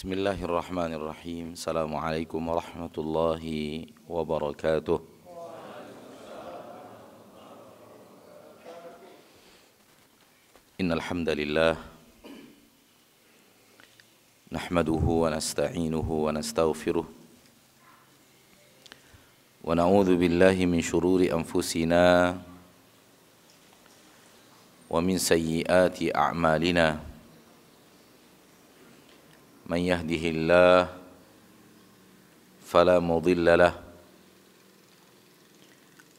Bismillahirrahmanirrahim. Assalamualaikum warahmatullahi wabarakatuh. Innal hamdalillah nahmaduhu wa nasta'inuhu wa nastaghfiruh wa na'udzu billahi min shururi anfusina wa min sayyiati a'malina. Man yahdihillah fala mudilla lah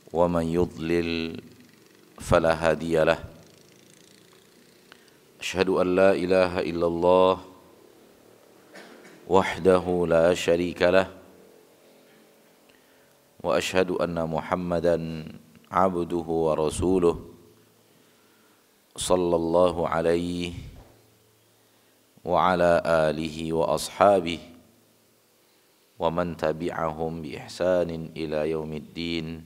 wa man yudlil fala hadiya lah. Asyhadu an la ilaha illallah wahdahu la syarika lah wa asyhadu anna Muhammadan abduhu wa rasuluh sallallahu alaihi wa ala alihi wa ashabihi wa man tabi'ahum bi ihsanin ila yaumiddin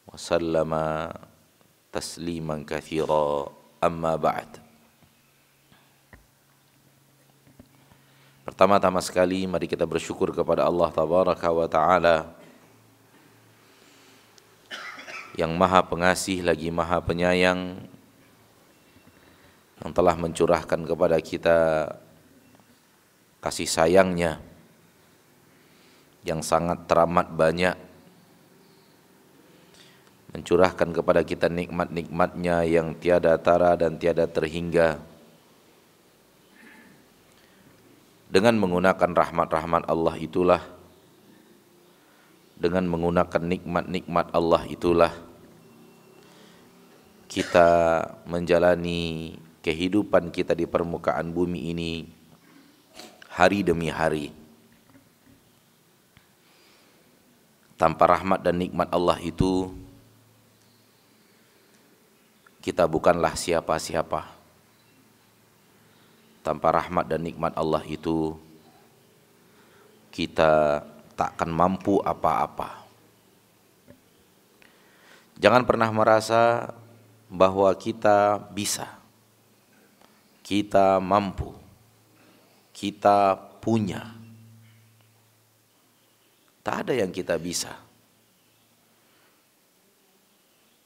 wa sallama tasliman katsira, amma ba'd. Pertama-tama sekali mari kita bersyukur kepada Allah tabaraka wa taala yang Maha Pengasih lagi Maha Penyayang, yang telah mencurahkan kepada kita kasih sayangnya yang sangat teramat banyak, mencurahkan kepada kita nikmat-nikmatnya yang tiada tara dan tiada terhingga, dengan menggunakan rahmat-rahmat Allah itulah, dengan menggunakan nikmat-nikmat Allah itulah kita menjalani kehidupan kita di permukaan bumi ini hari demi hari. Tanpa rahmat dan nikmat Allah itu, kita bukanlah siapa-siapa. Tanpa rahmat dan nikmat Allah itu, kita tak akan mampu apa-apa. Jangan pernah merasa bahwa kita bisa, kita mampu, kita punya. Tak ada yang kita bisa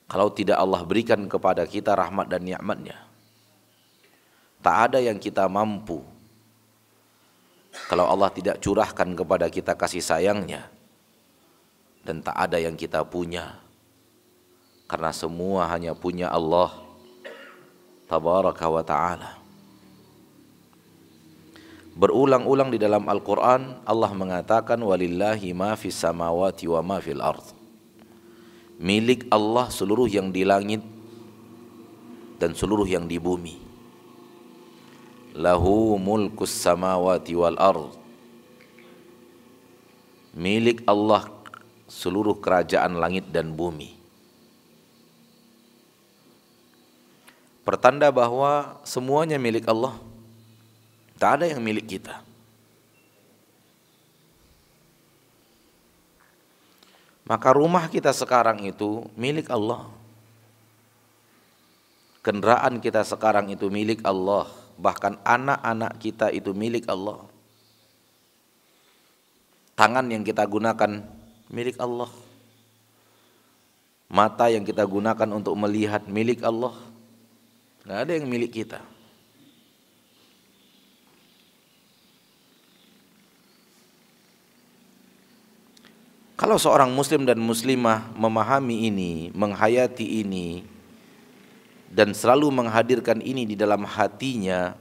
kalau tidak Allah berikan kepada kita rahmat dan nikmat-Nya. Tak ada yang kita mampu kalau Allah tidak curahkan kepada kita kasih sayang-Nya. Dan tak ada yang kita punya, karena semua hanya punya Allah tabaraka wa ta'ala. Berulang-ulang di dalam Al-Quran Allah mengatakan walillahi ma fis samawati wa ma fil ard. Milik Allah seluruh yang di langit dan seluruh yang di bumi. Lahu mulkus samawati wal ard. Milik Allah seluruh kerajaan langit dan bumi. Pertanda bahwa semuanya milik Allah. Tak ada yang milik kita. Maka rumah kita sekarang itu milik Allah. Kendaraan kita sekarang itu milik Allah. Bahkan anak-anak kita itu milik Allah. Tangan yang kita gunakan milik Allah. Mata yang kita gunakan untuk melihat milik Allah. Tidak ada yang milik kita. Kalau seorang muslim dan muslimah memahami ini, menghayati ini, dan selalu menghadirkan ini di dalam hatinya,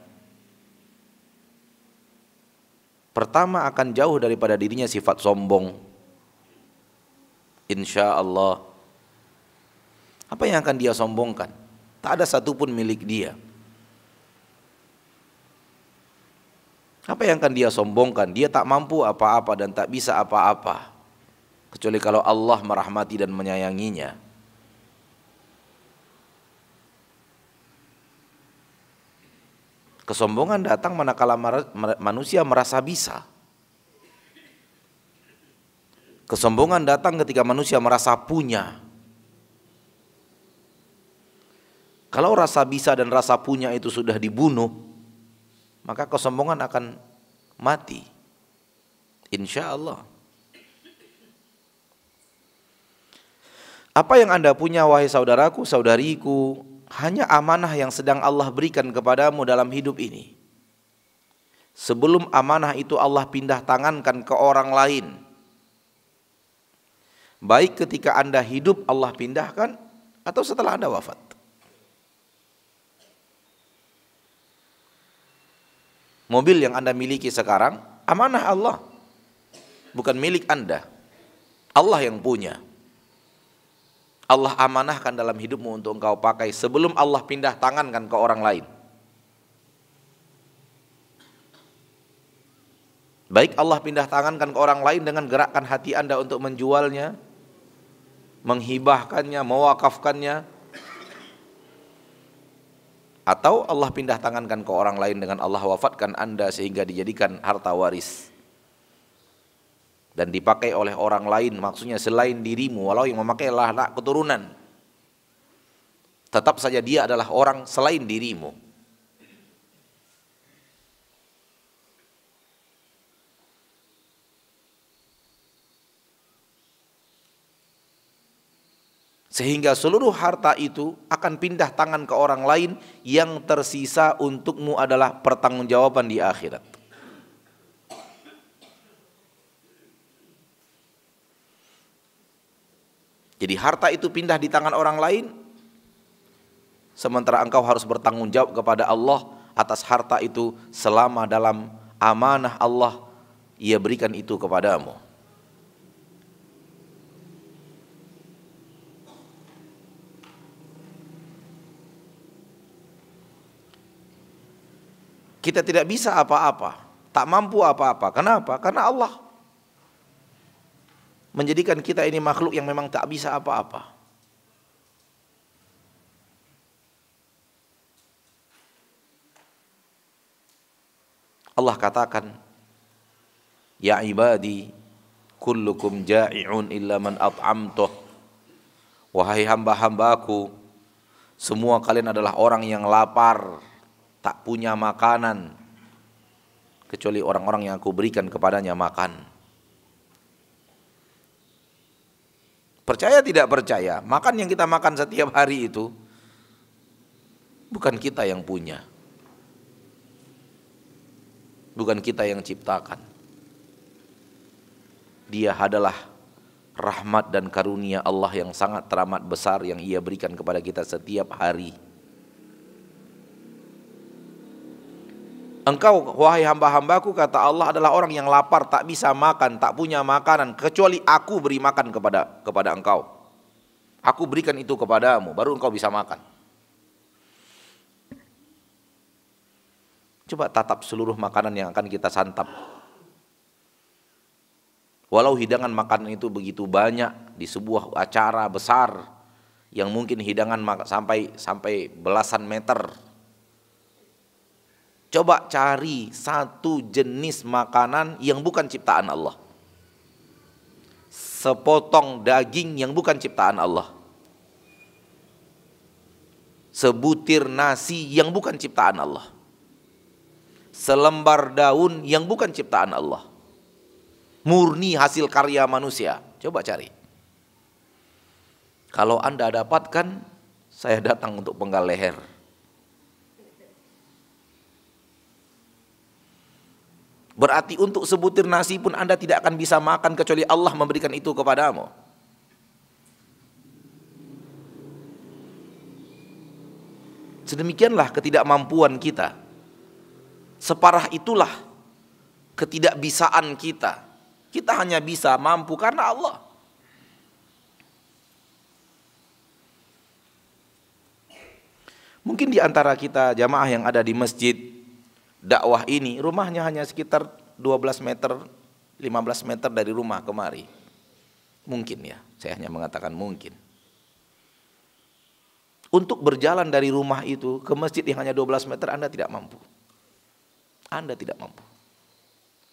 pertama akan jauh daripada dirinya sifat sombong. Insya Allah. Apa yang akan dia sombongkan? Tak ada satupun milik dia. Apa yang akan dia sombongkan? Dia tak mampu apa-apa dan tak bisa apa-apa, kecuali kalau Allah merahmati dan menyayanginya. Kesombongan datang manakala manusia merasa bisa. Kesombongan datang ketika manusia merasa punya. Kalau rasa bisa dan rasa punya itu sudah dibunuh, maka kesombongan akan mati. Insya Allah. Apa yang Anda punya wahai saudaraku, saudariku, hanya amanah yang sedang Allah berikan kepadamu dalam hidup ini. Sebelum amanah itu Allah pindah tangankan ke orang lain. Baik ketika Anda hidup Allah pindahkan, atau setelah Anda wafat. Mobil yang Anda miliki sekarang, amanah Allah. Bukan milik Anda. Allah yang punya. Allah amanahkan dalam hidupmu untuk engkau pakai sebelum Allah pindah tangankan ke orang lain. Baik Allah pindah tangankan ke orang lain dengan gerakkan hati Anda untuk menjualnya, menghibahkannya, mewakafkannya, atau Allah pindah tangankan ke orang lain dengan Allah wafatkan Anda sehingga dijadikan harta waris dan dipakai oleh orang lain, maksudnya selain dirimu, walau yang memakai adalah anak keturunan, tetap saja dia adalah orang selain dirimu. Sehingga seluruh harta itu akan pindah tangan ke orang lain, yang tersisa untukmu adalah pertanggungjawaban di akhirat. Jadi harta itu pindah di tangan orang lain, sementara engkau harus bertanggung jawab kepada Allah atas harta itu selama dalam amanah Allah Ia berikan itu kepadamu. Kita tidak bisa apa-apa, tak mampu apa-apa. Kenapa? Karena Allah menjadikan kita ini makhluk yang memang tak bisa apa-apa. Allah katakan, ya ibadi, kullukum ja'i'un illa man at'amtuh. Wahai hamba-hambaku, semua kalian adalah orang yang lapar, tak punya makanan, kecuali orang-orang yang aku berikan kepadanya makan. Percaya tidak percaya, makan yang kita makan setiap hari itu bukan kita yang punya, bukan kita yang ciptakan. Dia adalah rahmat dan karunia Allah yang sangat teramat besar yang Ia berikan kepada kita setiap hari. Engkau wahai hamba-hambaku, kata Allah, adalah orang yang lapar, tak bisa makan, tak punya makanan, kecuali aku beri makan kepada engkau. Aku berikan itu kepadamu, baru engkau bisa makan. Coba tatap seluruh makanan yang akan kita santap. Walau hidangan makanan itu begitu banyak di sebuah acara besar yang mungkin hidangan sampai belasan meter. Coba cari satu jenis makanan yang bukan ciptaan Allah. Sepotong daging yang bukan ciptaan Allah. Sebutir nasi yang bukan ciptaan Allah. Selembar daun yang bukan ciptaan Allah. Murni hasil karya manusia. Coba cari. Kalau Anda dapatkan, saya datang untuk penggal leher. Berarti untuk sebutir nasi pun Anda tidak akan bisa makan kecuali Allah memberikan itu kepadamu. Sedemikianlah ketidakmampuan kita. Separah itulah ketidakbisaan kita. Kita hanya bisa mampu karena Allah. Mungkin di antara kita jamaah yang ada di masjid dakwah ini, rumahnya hanya sekitar 12 meter, 15 meter dari rumah kemari. Mungkin ya, saya hanya mengatakan mungkin. Untuk berjalan dari rumah itu ke masjid yang hanya 12 meter, Anda tidak mampu. Anda tidak mampu.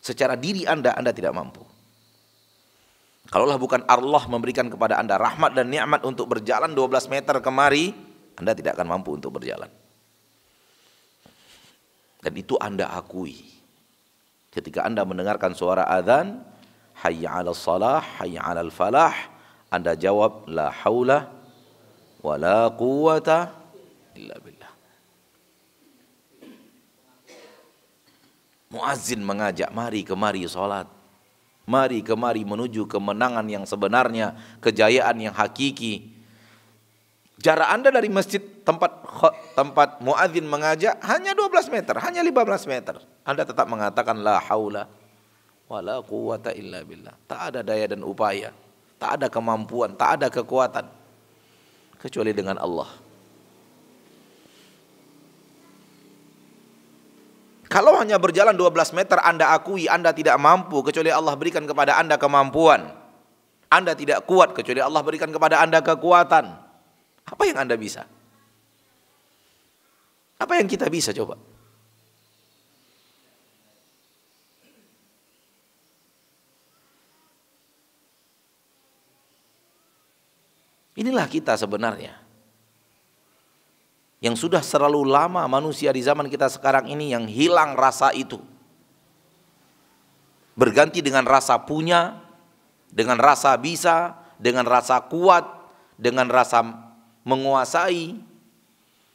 Secara diri Anda tidak mampu. Kalaulah bukan Allah memberikan kepada Anda rahmat dan nikmat untuk berjalan 12 meter kemari, Anda tidak akan mampu untuk berjalan. Dan itu Anda akui. Ketika Anda mendengarkan suara azan, hayya 'alas shalah, hayya 'alal falah, Anda jawab la haula wala quwata illa billah. Muazzin mengajak, mari kemari salat. Mari kemari menuju kemenangan yang sebenarnya, kejayaan yang hakiki. Jarak Anda dari masjid tempat muadzin mengajak hanya 12 meter, hanya 15 meter. Anda tetap mengatakan la haula wala quwata illa billah. Tak ada daya dan upaya, tak ada kemampuan, tak ada kekuatan kecuali dengan Allah. Kalau hanya berjalan 12 meter Anda akui Anda tidak mampu kecuali Allah berikan kepada Anda kemampuan. Anda tidak kuat kecuali Allah berikan kepada Anda kekuatan. Apa yang Anda bisa? Apa yang kita bisa coba? Inilah kita sebenarnya. Yang sudah terlalu lama manusia di zaman kita sekarang ini yang hilang rasa itu. Berganti dengan rasa punya, dengan rasa bisa, dengan rasa kuat, dengan rasa menguasai,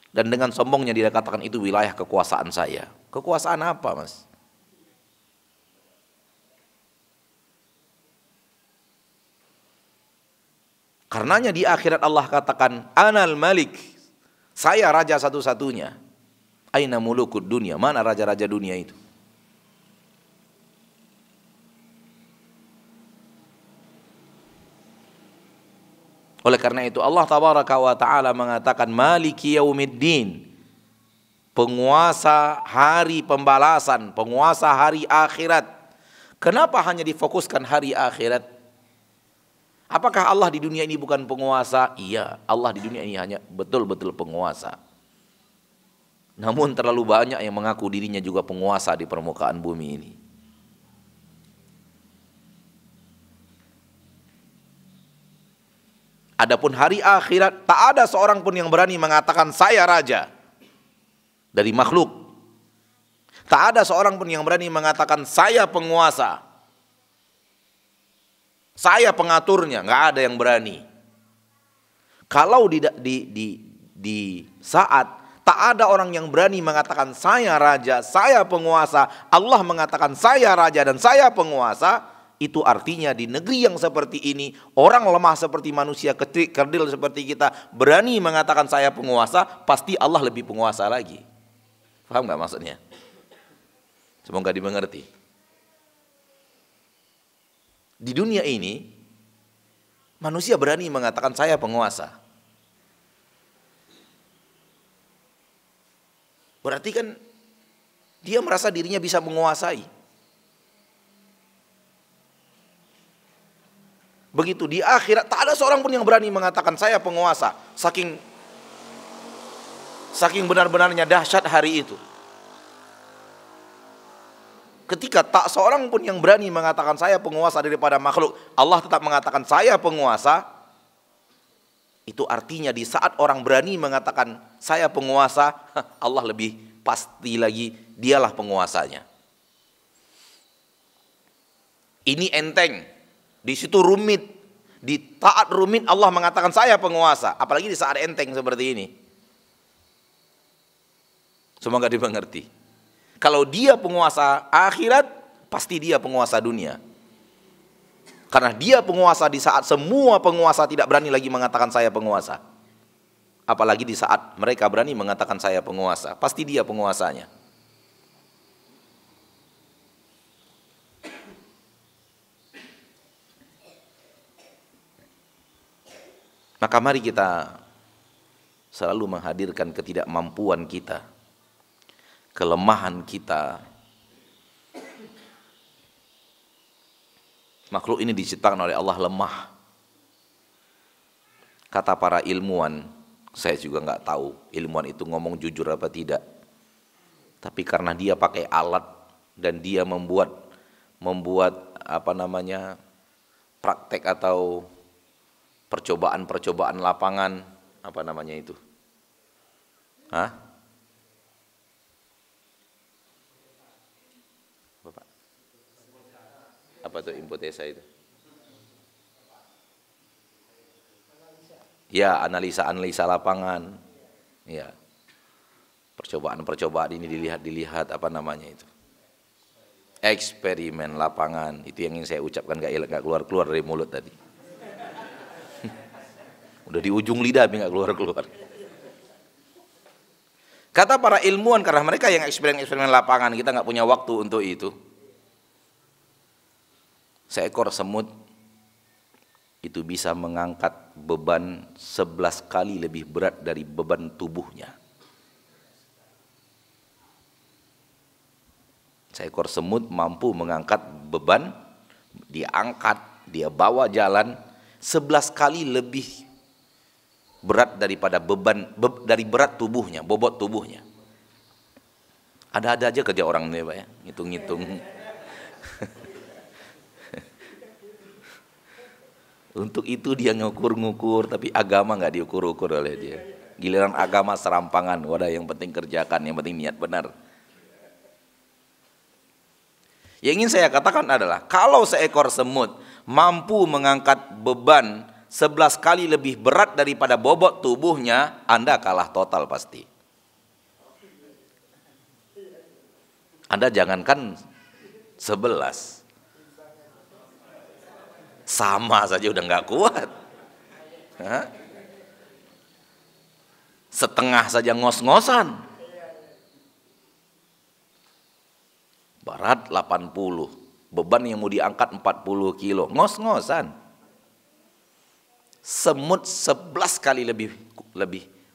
dan dengan sombongnya dia katakan itu wilayah kekuasaan saya. Kekuasaan apa, Mas? Karenanya di akhirat Allah katakan Anal Malik, saya raja satu-satunya. Aina mulukud dunia, mana raja-raja dunia itu? Oleh karena itu Allah tabaraka wa ta'ala mengatakan Maliki yaumiddin, penguasa hari pembalasan, penguasa hari akhirat. Kenapa hanya difokuskan hari akhirat? Apakah Allah di dunia ini bukan penguasa? Iya, Allah di dunia ini hanya betul-betul penguasa. Namun terlalu banyak yang mengaku dirinya juga penguasa di permukaan bumi ini. Adapun hari akhirat, tak ada seorang pun yang berani mengatakan saya raja dari makhluk. Tak ada seorang pun yang berani mengatakan saya penguasa, saya pengaturnya, nggak ada yang berani. Kalau di saat tak ada orang yang berani mengatakan saya raja, saya penguasa, Allah mengatakan saya raja dan saya penguasa, itu artinya di negeri yang seperti ini, orang lemah seperti manusia kecil, kerdil seperti kita, berani mengatakan saya penguasa, pasti Allah lebih penguasa lagi. Paham nggak maksudnya? Semoga dimengerti. Di dunia ini, manusia berani mengatakan saya penguasa. Berarti kan dia merasa dirinya bisa menguasai. Begitu di akhirat tak ada seorang pun yang berani mengatakan saya penguasa. Saking benar-benarnya dahsyat hari itu. Ketika tak seorang pun yang berani mengatakan saya penguasa daripada makhluk, Allah tetap mengatakan saya penguasa. Itu artinya di saat orang berani mengatakan saya penguasa, Allah lebih pasti lagi dialah penguasanya. Ini enteng, di situ rumit, di taat rumit Allah mengatakan saya penguasa, apalagi di saat enteng seperti ini. Semoga dimengerti. Kalau dia penguasa akhirat, pasti dia penguasa dunia. Karena dia penguasa di saat semua penguasa tidak berani lagi mengatakan saya penguasa. Apalagi di saat mereka berani mengatakan saya penguasa, pasti dia penguasanya. Maka mari kita selalu menghadirkan ketidakmampuan kita, kelemahan kita. Makhluk ini diciptakan oleh Allah lemah. Kata para ilmuwan, saya juga nggak tahu ilmuwan itu ngomong jujur apa tidak. Tapi karena dia pakai alat dan dia membuat praktek atau percobaan lapangan, Apa tuh hipotesa itu? Ya, analisa lapangan. Ya. Percobaan ini dilihat apa namanya itu. Eksperimen lapangan. Itu yang ingin saya ucapkan enggak keluar dari mulut tadi. Udah di ujung lidah tapi enggak keluar. Kata para ilmuwan, karena mereka yang eksperimen lapangan, kita enggak punya waktu untuk itu. Seekor semut itu bisa mengangkat beban 11 kali lebih berat dari beban tubuhnya. Seekor semut mampu mengangkat beban, dia angkat, dia bawa jalan 11 kali lebih berat daripada dari berat tubuhnya, bobot tubuhnya. Ada-ada aja kerja orang ini, Pak ya, ngitung-ngitung. Untuk itu dia ngukur-ngukur, tapi agama nggak diukur-ukur oleh dia. Giliran agama serampangan, wadah yang penting kerjakan, yang penting niat benar. Yang ingin saya katakan adalah, kalau seekor semut mampu mengangkat beban 11 kali lebih berat daripada bobot tubuhnya, Anda kalah total pasti. Anda jangankan 11. Sama saja udah nggak kuat. Hah? Setengah saja ngos-ngosan. Berat 80, beban yang mau diangkat 40 kilo, ngos-ngosan. Semut 11 kali lebih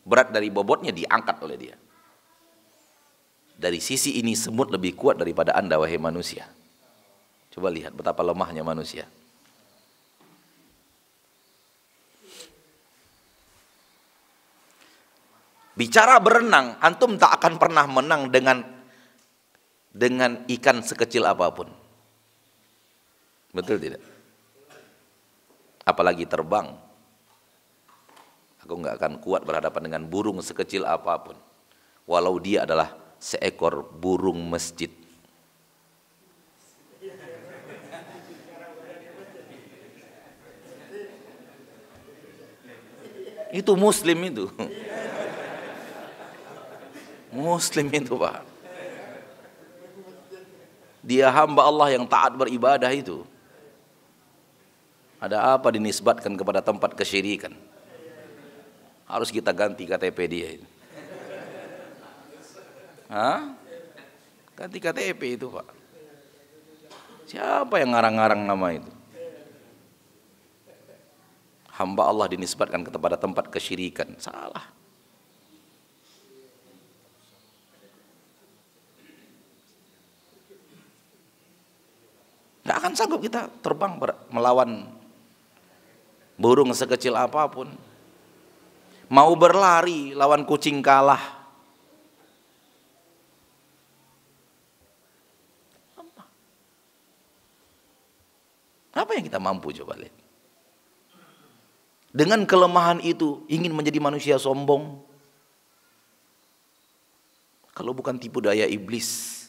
berat dari bobotnya diangkat oleh dia. Dari sisi ini semut lebih kuat daripada Anda, wahai manusia. Coba lihat betapa lemahnya manusia. Bicara berenang, antum tak akan pernah menang dengan ikan sekecil apapun. Betul tidak? Apalagi terbang. Aku nggak akan kuat berhadapan dengan burung sekecil apapun. Walau dia adalah seekor burung masjid. Itu muslim itu. Muslim itu, Pak. Dia hamba Allah yang taat beribadah itu. Ada apa dinisbatkan kepada tempat kesyirikan? Harus kita ganti KTP dia itu. Hah? Ganti KTP itu, Pak. Siapa yang ngarang-ngarang nama itu? Hamba Allah dinisbatkan kepada tempat kesyirikan. Salah. Nggak akan sanggup kita terbang melawan burung sekecil apapun. Mau berlari lawan kucing kalah. Apa yang kita mampu, coba lihat. Dengan kelemahan itu ingin menjadi manusia sombong. Kalau bukan tipu daya iblis,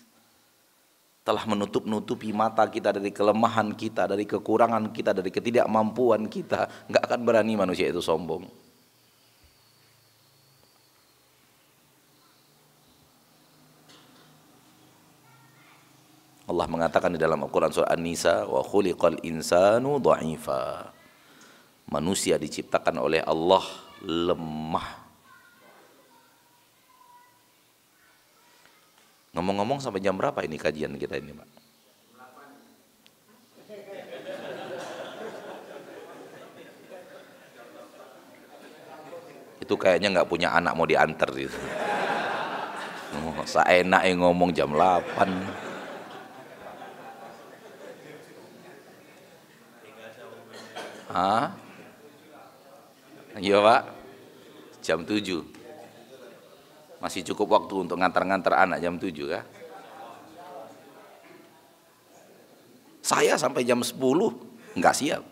telah menutup-nutupi mata kita dari kelemahan kita, dari kekurangan kita, dari ketidakmampuan kita, nggak akan berani manusia itu sombong. Allah mengatakan di dalam Al-Quran surah An-Nisa, wa khuliqal insanu dha'ifa. Manusia diciptakan oleh Allah lemah. Ngomong-ngomong sampai jam berapa ini kajian kita ini, Pak? Itu kayaknya nggak punya anak mau diantar gitu. Seenaknya ngomong jam 8. Hah? Iya, Pak. Jam 7. Masih cukup waktu untuk ngantar-ngantar anak jam 7 ya. Saya sampai jam 10 nggak siap.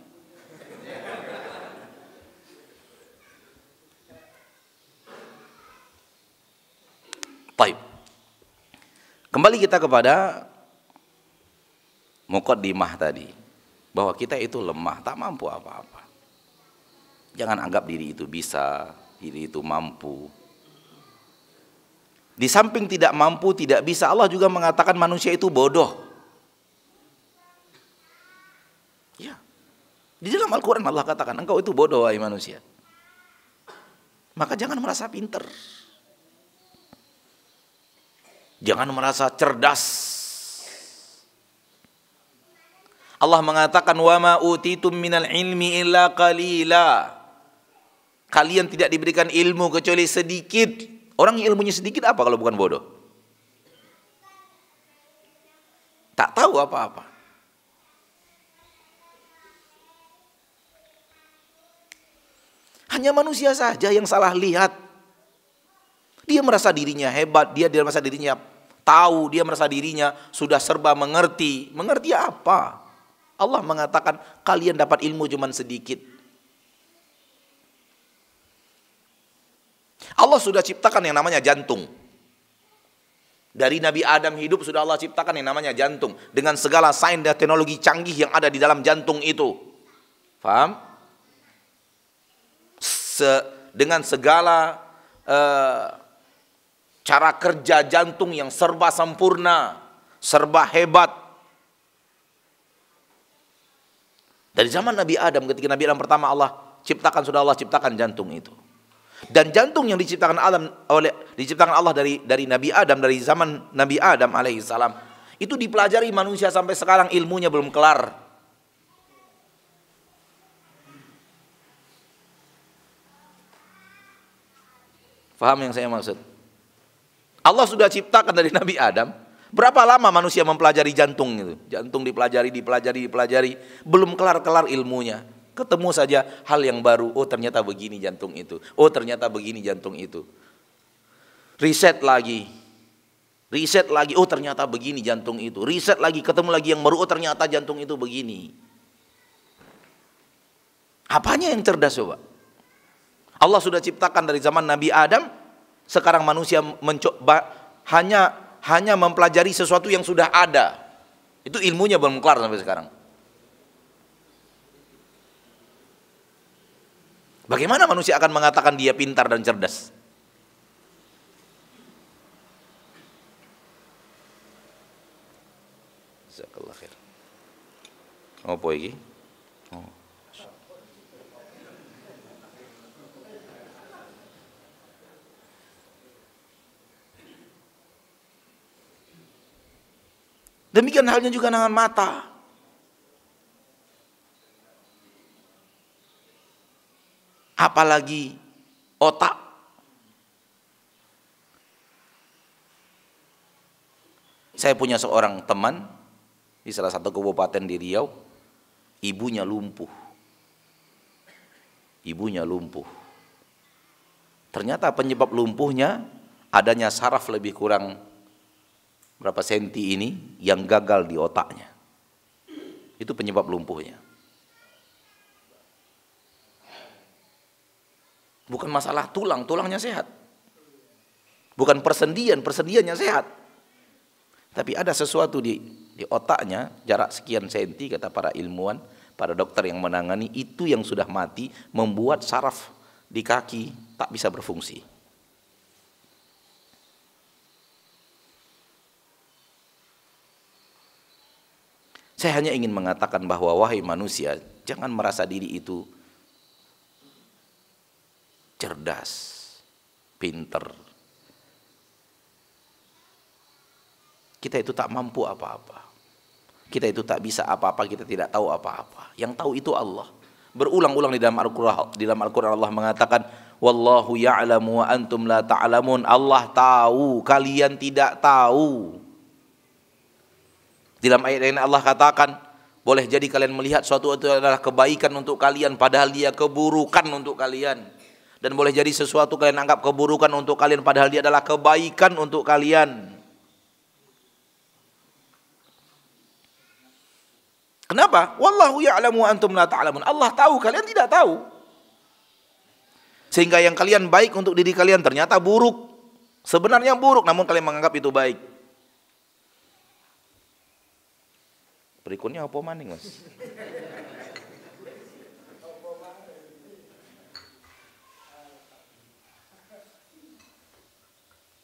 Baik. Kembali kita kepada muqaddimah tadi. bahwa kita itu lemah, tak mampu apa-apa. Jangan anggap diri itu bisa, diri itu mampu. Di samping tidak mampu, tidak bisa, Allah juga mengatakan manusia itu bodoh. Ya. Di dalam Al-Quran Allah katakan, engkau itu bodoh wahai manusia. Maka jangan merasa pinter. Jangan merasa cerdas. Allah mengatakan wa ma utitum minal ilmi illa qalila. Kalian tidak diberikan ilmu kecuali sedikit. Orang yang ilmunya sedikit apa kalau bukan bodoh? Tak tahu apa-apa. Hanya manusia saja yang salah lihat. Dia merasa dirinya hebat, dia merasa dirinya tahu, dia merasa dirinya sudah serba mengerti. Mengerti apa? Allah mengatakan kalian dapat ilmu cuma sedikit. Allah sudah ciptakan yang namanya jantung. Dari Nabi Adam hidup sudah Allah ciptakan yang namanya jantung. Dengan segala sains dan teknologi canggih yang ada di dalam jantung itu. Faham? Dengan segala cara kerja jantung yang serba sempurna, serba hebat. Dari zaman Nabi Adam, ketika Nabi Adam pertama Allah ciptakan, sudah Allah ciptakan jantung itu. Dan jantung yang diciptakan Allah dari Nabi Adam, dari zaman Nabi Adam alaihissalam, itu dipelajari manusia sampai sekarang ilmunya belum kelar. Faham yang saya maksud? Allah sudah ciptakan dari Nabi Adam. Berapa lama manusia mempelajari jantung itu? Jantung dipelajari, belum kelar-kelar ilmunya. Ketemu saja hal yang baru. Oh ternyata begini jantung itu. Oh ternyata begini jantung itu. Riset lagi. Oh ternyata begini jantung itu. Riset lagi, ketemu lagi yang baru. Oh ternyata jantung itu begini. Apanya yang cerdas coba? Allah sudah ciptakan dari zaman Nabi Adam. Sekarang manusia mencoba hanya mempelajari sesuatu yang sudah ada. Itu ilmunya belum kelar sampai sekarang. Bagaimana manusia akan mengatakan dia pintar dan cerdas? Jazakallah khair. Apa iki? Oh. Demikian halnya juga dengan mata. Apalagi otak. Saya punya seorang teman di salah satu kabupaten di Riau, ibunya lumpuh. Ternyata penyebab lumpuhnya adanya saraf lebih kurang berapa senti ini yang gagal di otaknya. Itu penyebab lumpuhnya. Bukan masalah tulangnya sehat. Bukan persendiannya sehat. Tapi ada sesuatu di otaknya, jarak sekian senti kata para ilmuwan, para dokter yang menangani, itu yang sudah mati, membuat saraf di kaki tak bisa berfungsi. Saya hanya ingin mengatakan bahwa wahai manusia, jangan merasa diri itu cerdas, pinter. Kita itu tak mampu apa-apa. Kita itu tak bisa apa-apa, kita tidak tahu apa-apa. Yang tahu itu Allah. Berulang-ulang di dalam Al-Quran Allah mengatakan, wallahu ya'lamu wa antum la ta'lamun. Allah tahu, kalian tidak tahu. Di dalam ayat ini Allah katakan, boleh jadi kalian melihat suatu itu adalah kebaikan untuk kalian, padahal dia keburukan untuk kalian. Dan boleh jadi sesuatu kalian anggap keburukan untuk kalian, padahal dia adalah kebaikan untuk kalian. Kenapa? Wallahu ya'lamu wa antum la ta'lamun. Allah tahu, kalian tidak tahu. Sehingga yang kalian baik untuk diri kalian ternyata buruk. Sebenarnya buruk, namun kalian menganggap itu baik. Berikutnya apa maning, Mas?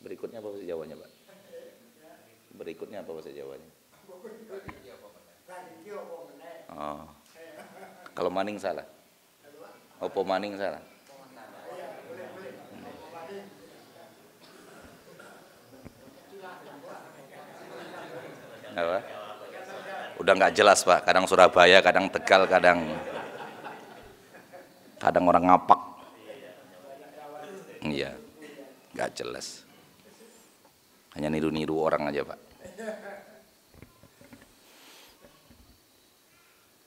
Berikutnya apa bahasa Jawanya, Pak? Berikutnya apa bahasa Jawanya? Oh. Kalau maning salah. Apa maning salah? Apa? Udah nggak jelas, Pak. Kadang Surabaya, kadang Tegal, kadang orang ngapak. Iya, nggak jelas. Hanya niru-niru orang aja, Pak.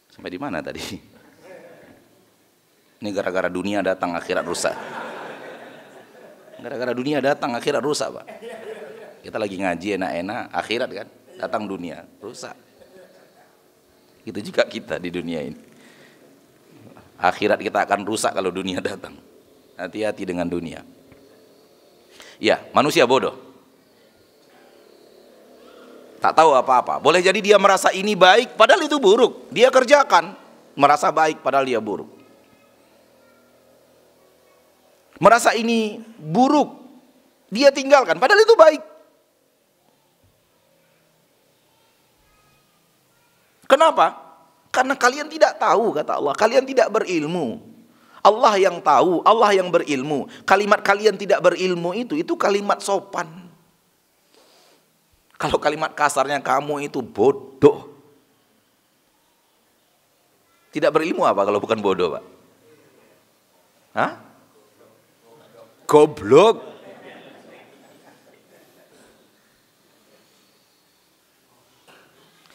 Sampai di mana tadi? Ini gara-gara dunia datang akhirat rusak. Gara-gara dunia datang akhirat rusak, Pak. Kita lagi ngaji enak-enak, akhirat kan, datang dunia rusak. Itu juga kita di dunia ini. Akhirat kita akan rusak kalau dunia datang. Hati-hati dengan dunia. Ya, manusia bodoh. Tak tahu apa-apa. Boleh jadi dia merasa ini baik, padahal itu buruk. Dia kerjakan, merasa baik, padahal dia buruk. Merasa ini buruk, dia tinggalkan, padahal itu baik. Kenapa? Karena kalian tidak tahu, kata Allah. Kalian tidak berilmu. Allah yang tahu, Allah yang berilmu. Kalimat kalian tidak berilmu itu kalimat sopan. Kalau kalimat kasarnya kamu itu bodoh. Tidak berilmu apa kalau bukan bodoh, Pak? Hah? Goblok.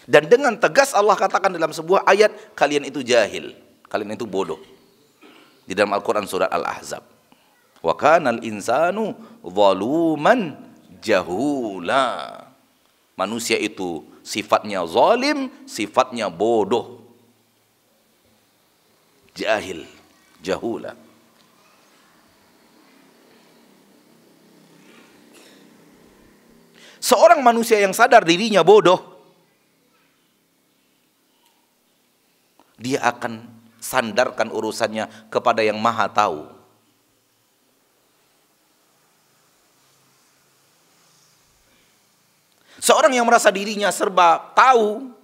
Dan dengan tegas Allah katakan dalam sebuah ayat, kalian itu jahil, kalian itu bodoh. Di dalam Al-Quran surat Al-Ahzab. Wa kanal insanu zaluman jahula. Manusia itu sifatnya zalim, sifatnya bodoh. Jahil, jahula. Seorang manusia yang sadar dirinya bodoh, dia akan sandarkan urusannya kepada yang maha tahu. Seorang yang merasa dirinya serba tahu,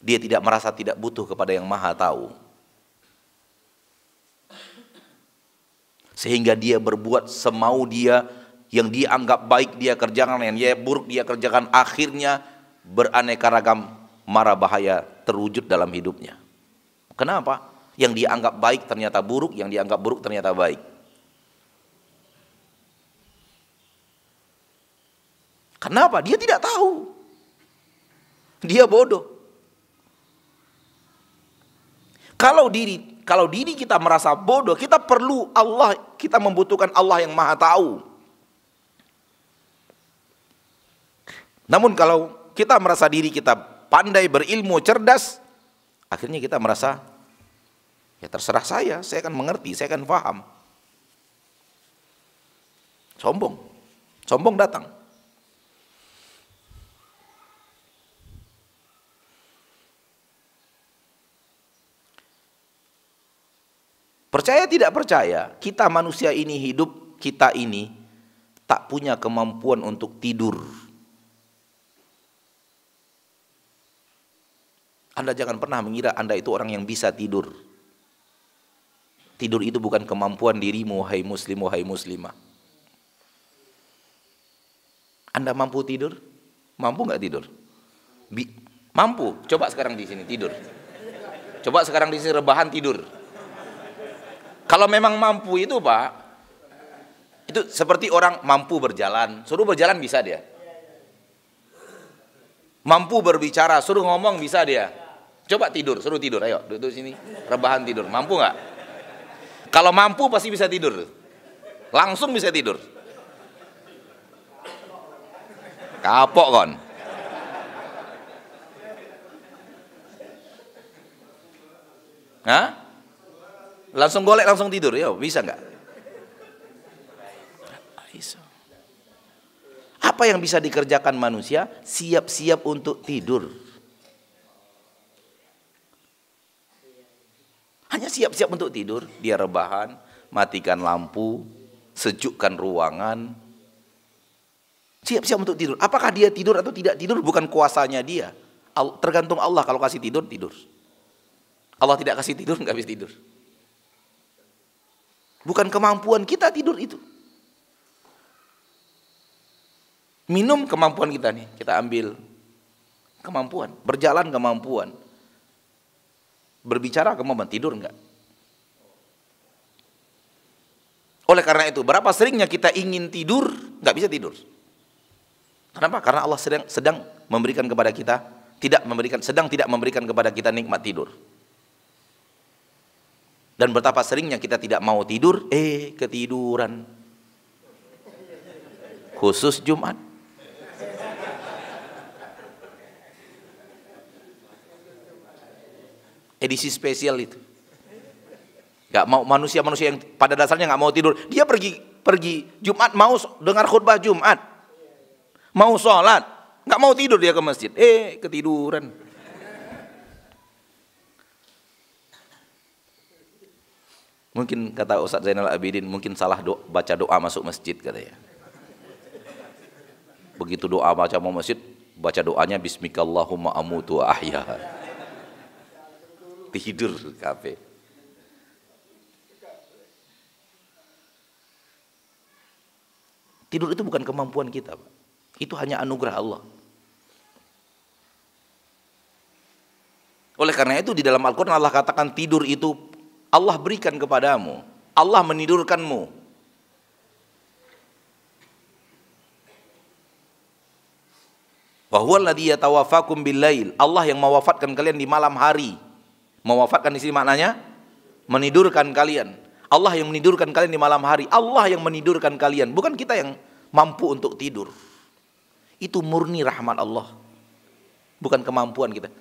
dia tidak merasa tidak butuh kepada yang maha tahu. Sehingga dia berbuat semau dia, yang dia anggap baik dia kerjakan, yang dia buruk dia kerjakan, akhirnya beraneka ragam mara bahaya terwujud dalam hidupnya. Kenapa? Yang dia anggap baik ternyata buruk, yang dia anggap buruk ternyata baik. Kenapa? Dia tidak tahu. Dia bodoh. Kalau diri kita merasa bodoh, kita perlu Allah, kita membutuhkan Allah yang maha tahu. Namun kalau kita merasa diri kita pandai, berilmu, cerdas, akhirnya kita merasa, ya terserah saya akan mengerti, saya akan paham. Sombong datang. Percaya tidak percaya, kita manusia ini hidup, kita ini tak punya kemampuan untuk tidur. Anda jangan pernah mengira Anda itu orang yang bisa tidur. Tidur itu bukan kemampuan dirimu, wahai muslim, wahai muslimah. Anda mampu tidur? Mampu nggak tidur? Mampu. Coba sekarang di sini tidur. Coba sekarang di sini rebahan tidur. Kalau memang mampu itu, Pak, itu seperti orang mampu berjalan, suruh berjalan bisa dia. Mampu berbicara, suruh ngomong bisa dia. Coba tidur, suruh tidur, ayo duduk sini, rebahan tidur, mampu nggak? Kalau mampu pasti bisa tidur, langsung bisa tidur. Kapok kon. Hah? Langsung golek, langsung tidur, ya bisa nggak? Bisa. Apa yang bisa dikerjakan manusia? Siap-siap untuk tidur. Hanya siap-siap untuk tidur. Dia rebahan, matikan lampu, sejukkan ruangan. Siap-siap untuk tidur. Apakah dia tidur atau tidak tidur bukan kuasanya dia. Tergantung Allah, kalau kasih tidur, tidur. Allah tidak kasih tidur, nggak bisa tidur. Bukan kemampuan kita tidur itu. Minum kemampuan kita nih, kita ambil kemampuan. Berjalan kemampuan. Berbicara kemampuan, tidur enggak? Oleh karena itu, berapa seringnya kita ingin tidur, nggak bisa tidur. Kenapa? Karena Allah sedang memberikan kepada kita, sedang tidak memberikan kepada kita nikmat tidur. Dan betapa seringnya kita tidak mau tidur, ketiduran. Khusus Jumat. Edisi spesial itu. Gak mau manusia-manusia yang pada dasarnya gak mau tidur. Dia pergi Jumat, mau dengar khutbah Jumat. Mau sholat. Gak mau tidur dia ke masjid. Ketiduran. Mungkin kata Ustaz Zainal Abidin, mungkin salah baca doa masuk masjid katanya. Begitu doa mau masjid, baca doanya bismikallahumma amutu wa ahya. Tidur kafe. Tidur itu bukan kemampuan kita, Pak. Itu hanya anugerah Allah. Oleh karena itu di dalam Al-Quran Allah katakan tidur itu Allah berikan kepadamu. Allah menidurkanmu. Wa huwal ladzi yatawaffakum bil-lail. Allah yang mewafatkan kalian di malam hari. Mewafatkan di sini maknanya menidurkan kalian. Allah yang menidurkan kalian di malam hari. Allah yang menidurkan kalian. Bukan kita yang mampu untuk tidur. Itu murni rahmat Allah. Bukan kemampuan kita.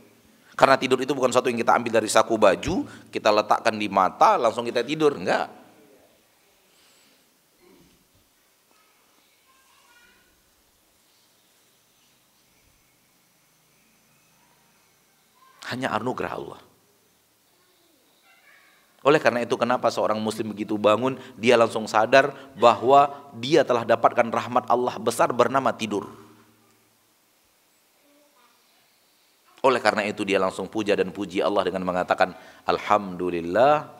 Karena tidur itu bukan sesuatu yang kita ambil dari saku baju, kita letakkan di mata, langsung kita tidur. Enggak. Hanya anugerah Allah. Oleh karena itu kenapa seorang muslim begitu bangun, dia langsung sadar bahwa dia telah dapatkan rahmat Allah besar bernama tidur. Oleh karena itu dia langsung puja dan puji Allah dengan mengatakan alhamdulillah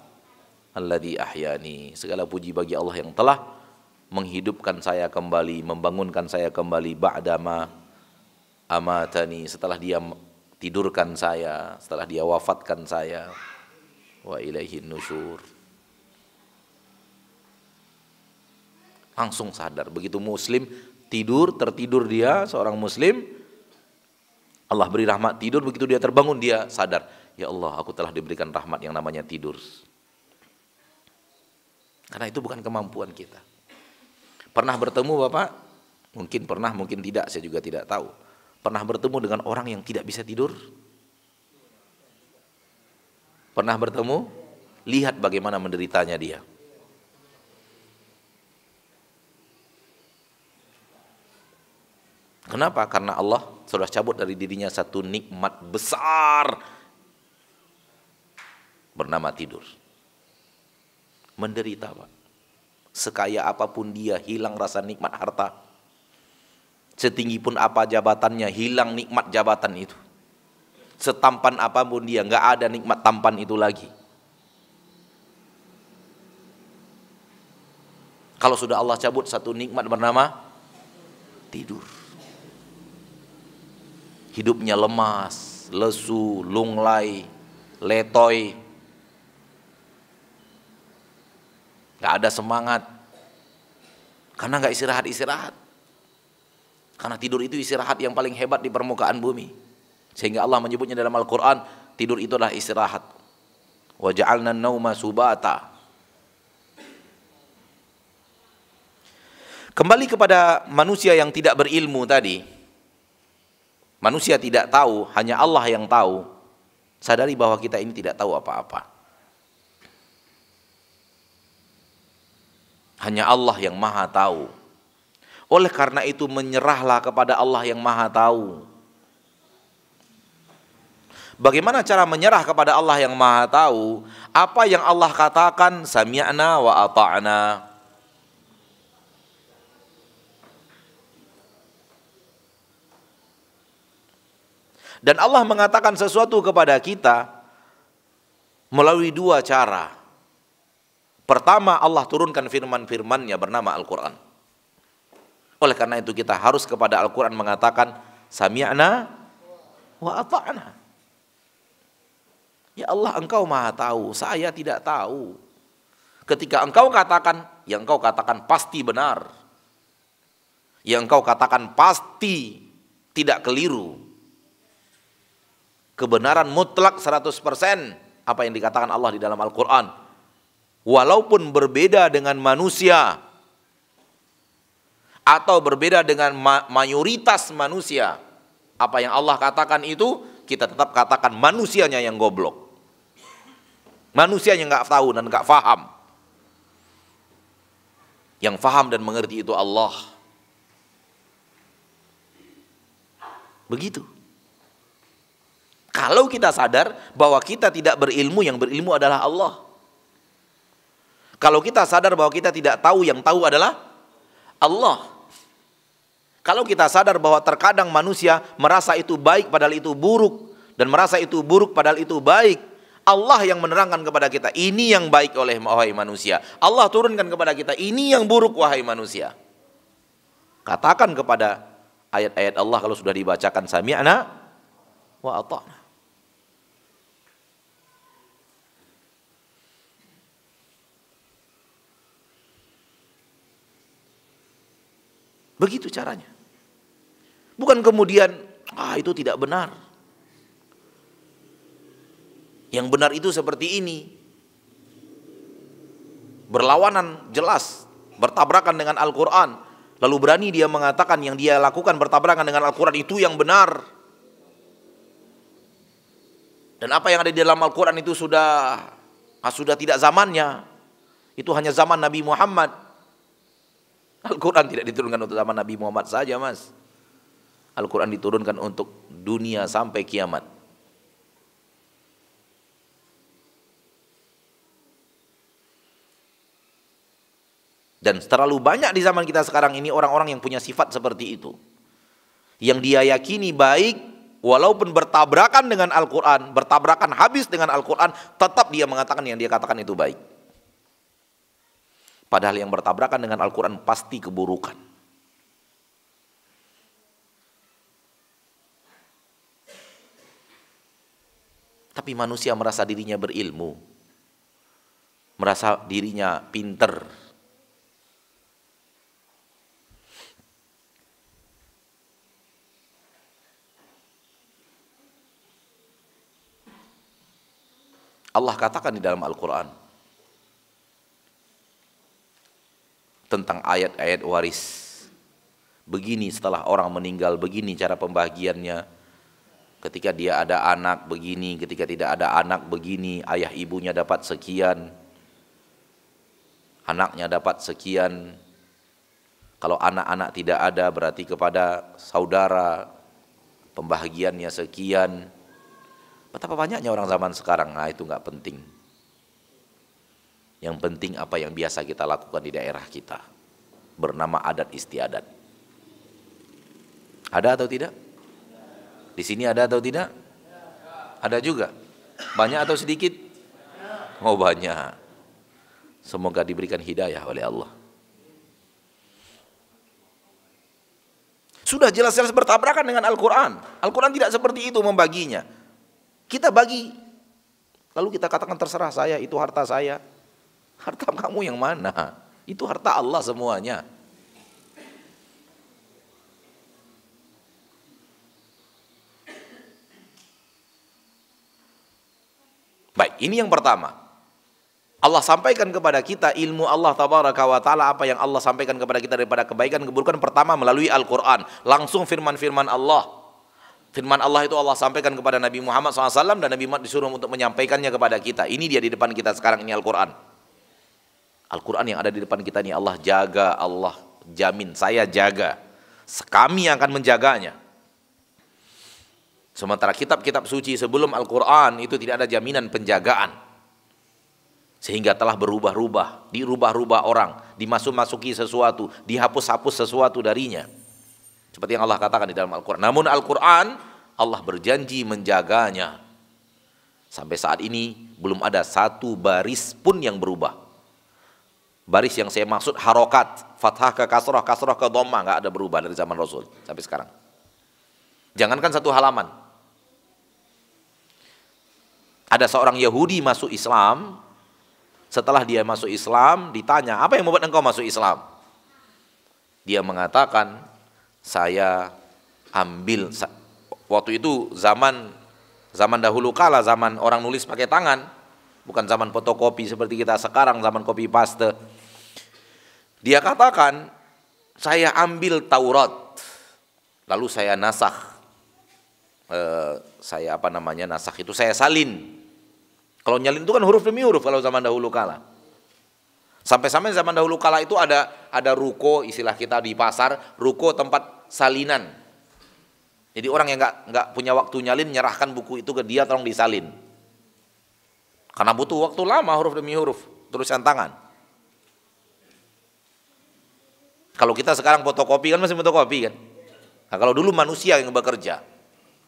alladzi ahyani. Segala puji bagi Allah yang telah menghidupkan saya kembali, membangunkan saya kembali ba'dama amatani, setelah dia tidurkan saya, setelah dia wafatkan saya. Wa ilaihin nusyur. Langsung sadar begitu muslim tertidur dia seorang muslim, Allah beri rahmat tidur, begitu dia terbangun dia sadar, ya Allah aku telah diberikan rahmat yang namanya tidur. Karena itu bukan kemampuan kita. Pernah bertemu Bapak? Mungkin pernah, mungkin tidak, saya juga tidak tahu. Pernah bertemu dengan orang yang tidak bisa tidur? Pernah bertemu? Lihat bagaimana menderitanya dia. Kenapa? Karena Allah sudah cabut dari dirinya satu nikmat besar bernama tidur. Menderita, Pak. Sekaya apapun dia, hilang rasa nikmat harta. Setinggi pun apa jabatannya, hilang nikmat jabatan itu. Setampan apapun dia, nggak ada nikmat tampan itu lagi. Kalau sudah Allah cabut satu nikmat bernama tidur. Hidupnya lemas, lesu, lunglai, letoy. Gak ada semangat. Karena gak istirahat-istirahat. Karena tidur itu istirahat yang paling hebat di permukaan bumi. Sehingga Allah menyebutnya dalam Al-Quran, tidur itu adalah istirahat. Wa ja'alna an-nauma subata. Kembali kepada manusia yang tidak berilmu tadi. Manusia tidak tahu, hanya Allah yang tahu. Sadari bahwa kita ini tidak tahu apa-apa. Hanya Allah yang maha tahu. Oleh karena itu menyerahlah kepada Allah yang Maha Tahu. Bagaimana cara menyerah kepada Allah yang Maha Tahu? Apa yang Allah katakan, sami'na wa ata'na. Dan Allah mengatakan sesuatu kepada kita melalui dua cara. Pertama, Allah turunkan firman-firman-Nya bernama Al-Quran. Oleh karena itu kita harus kepada Al-Quran mengatakan sami'na wa ata'na. Ya Allah, Engkau Maha Tahu, saya tidak tahu. Ketika Engkau katakan, yang Engkau katakan pasti benar. Yang Engkau katakan pasti tidak keliru. Kebenaran mutlak 100% apa yang dikatakan Allah di dalam Al-Quran. Walaupun berbeda dengan manusia atau berbeda dengan mayoritas manusia, apa yang Allah katakan itu kita tetap katakan manusianya yang goblok. Manusianya nggak tahu dan nggak faham. Yang faham dan mengerti itu Allah. Begitu. Kalau kita sadar bahwa kita tidak berilmu, yang berilmu adalah Allah. Kalau kita sadar bahwa kita tidak tahu, yang tahu adalah Allah. Kalau kita sadar bahwa terkadang manusia merasa itu baik padahal itu buruk, dan merasa itu buruk padahal itu baik, Allah yang menerangkan kepada kita, ini yang baik oleh wahai manusia. Allah turunkan kepada kita, ini yang buruk wahai manusia. Katakan kepada ayat-ayat Allah kalau sudah dibacakan sami'na wa ata'na. Begitu caranya. Bukan kemudian, itu tidak benar. Yang benar itu seperti ini. Berlawanan jelas, bertabrakan dengan Al-Quran. Lalu berani dia mengatakan yang dia lakukan bertabrakan dengan Al-Quran itu yang benar. Dan apa yang ada di dalam Al-Quran itu sudah tidak zamannya. Itu hanya zaman Nabi Muhammad. Al-Quran tidak diturunkan untuk zaman Nabi Muhammad saja, Mas. Al-Quran diturunkan untuk dunia sampai kiamat. Dan terlalu banyak di zaman kita sekarang ini orang-orang yang punya sifat seperti itu. Yang dia yakini baik, walaupun bertabrakan dengan Al-Quran, bertabrakan habis dengan Al-Quran, tetap dia mengatakan yang dia katakan itu baik. Padahal yang bertabrakan dengan Al-Quran pasti keburukan. Tapi manusia merasa dirinya berilmu, merasa dirinya pinter. Allah katakan di dalam Al-Quran tentang ayat-ayat waris. Begini setelah orang meninggal, begini cara pembagiannya. Ketika dia ada anak begini, ketika tidak ada anak begini, ayah ibunya dapat sekian, anaknya dapat sekian. Kalau anak-anak tidak ada berarti kepada saudara pembagiannya sekian. Betapa banyaknya orang zaman sekarang, itu nggak penting. Yang penting apa yang biasa kita lakukan di daerah kita, bernama adat istiadat. Ada atau tidak? Di sini ada atau tidak? Ada juga. Banyak atau sedikit? Oh banyak. Semoga diberikan hidayah oleh Allah. Sudah jelas-jelas bertabrakan dengan Al-Quran. Al-Quran tidak seperti itu membaginya. Kita bagi, lalu kita katakan terserah saya, itu harta saya. Harta kamu yang mana? Itu harta Allah semuanya. Baik, ini yang pertama. Allah sampaikan kepada kita ilmu Allah tabaraka wa ta'ala, apa yang Allah sampaikan kepada kita daripada kebaikan, keburukan, pertama melalui Al-Quran. Langsung firman-firman Allah. Firman Allah itu Allah sampaikan kepada Nabi Muhammad SAW dan Nabi Muhammad disuruh untuk menyampaikannya kepada kita. Ini dia di depan kita sekarang, ini Al-Quran. Al-Quran yang ada di depan kita ini Allah jaga, Allah jamin, saya jaga. Kami akan menjaganya. Sementara kitab-kitab suci sebelum Al-Quran itu tidak ada jaminan penjagaan. Sehingga telah berubah-ubah, dirubah-rubah orang, dimasuk-masuki sesuatu, dihapus-hapus sesuatu darinya. Seperti yang Allah katakan di dalam Al-Quran. Namun Al-Quran, Allah berjanji menjaganya. Sampai saat ini belum ada satu baris pun yang berubah. Baris yang saya maksud harokat, fathah ke kasrah, kasrah ke dhammah, nggak ada berubah dari zaman Rasul sampai sekarang. Jangankan satu halaman. Ada seorang Yahudi masuk Islam. Setelah dia masuk Islam, ditanya, apa yang membuat engkau masuk Islam? Dia mengatakan, saya ambil, waktu itu zaman dahulu kala, zaman orang nulis pakai tangan, bukan zaman fotokopi seperti kita sekarang, zaman copy paste. Dia katakan, saya ambil Taurat, lalu saya nasakh, nasakh itu saya salin. Kalau nyalin itu kan huruf demi huruf kalau zaman dahulu kala. Sampai-sampai zaman dahulu kala itu ada ruko, istilah kita di pasar, ruko tempat salinan. Jadi orang yang nggak punya waktu nyalin, nyerahkan buku itu ke dia, tolong disalin. Karena butuh waktu lama huruf demi huruf, tulisan tangan. Kalau kita sekarang fotokopi kan masih fotokopi kan. Nah, kalau dulu manusia yang bekerja,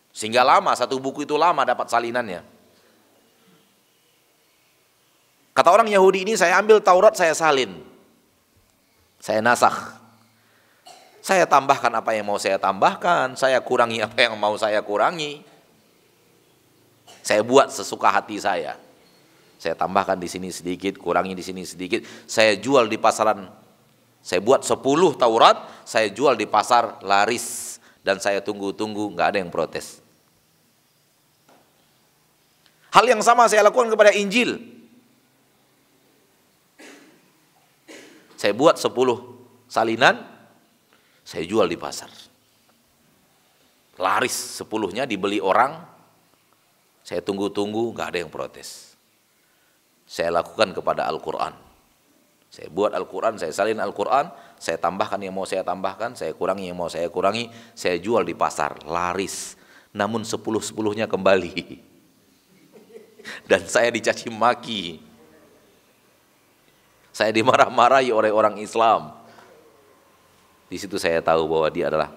sehingga lama, satu buku itu lama dapat salinannya. Kata orang Yahudi ini, saya ambil Taurat, saya salin, saya nasakh, saya tambahkan apa yang mau saya tambahkan, saya kurangi apa yang mau saya kurangi, saya buat sesuka hati saya tambahkan di sini sedikit, kurangi di sini sedikit, saya jual di pasaran, saya buat 10 Taurat, saya jual di pasar laris, dan saya tunggu-tunggu, nggak ada yang protes. Hal yang sama saya lakukan kepada Injil. Saya buat 10 salinan, saya jual di pasar. Laris 10-nya dibeli orang, saya tunggu-tunggu, nggak ada yang protes. Saya lakukan kepada Al-Quran. Saya buat Al-Quran, saya salin Al-Quran, saya tambahkan yang mau saya tambahkan, saya kurangi yang mau saya kurangi, saya jual di pasar, laris. Namun 10-10-nya kembali. Dan saya dicaci maki. Saya dimarah-marahi oleh orang Islam. Di situ saya tahu bahwa dia adalah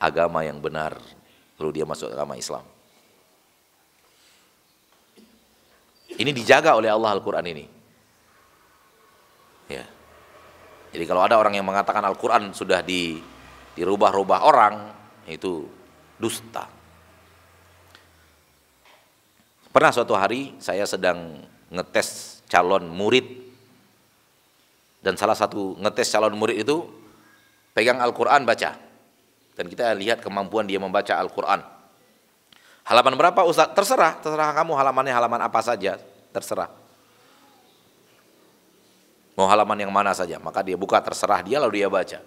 agama yang benar. Lalu dia masuk agama Islam. Ini dijaga oleh Allah Al-Quran ini. Ya. Jadi kalau ada orang yang mengatakan Al-Quran sudah dirubah-rubah orang, itu dusta. Pernah suatu hari saya sedang ngetes calon murid. Dan salah satu ngetes calon murid itu pegang Al-Quran baca. Dan kita lihat kemampuan dia membaca Al-Quran. Halaman berapa Ustaz? Terserah kamu halamannya halaman apa saja, terserah. Mau halaman yang mana saja, maka dia buka, terserah dia lalu dia baca.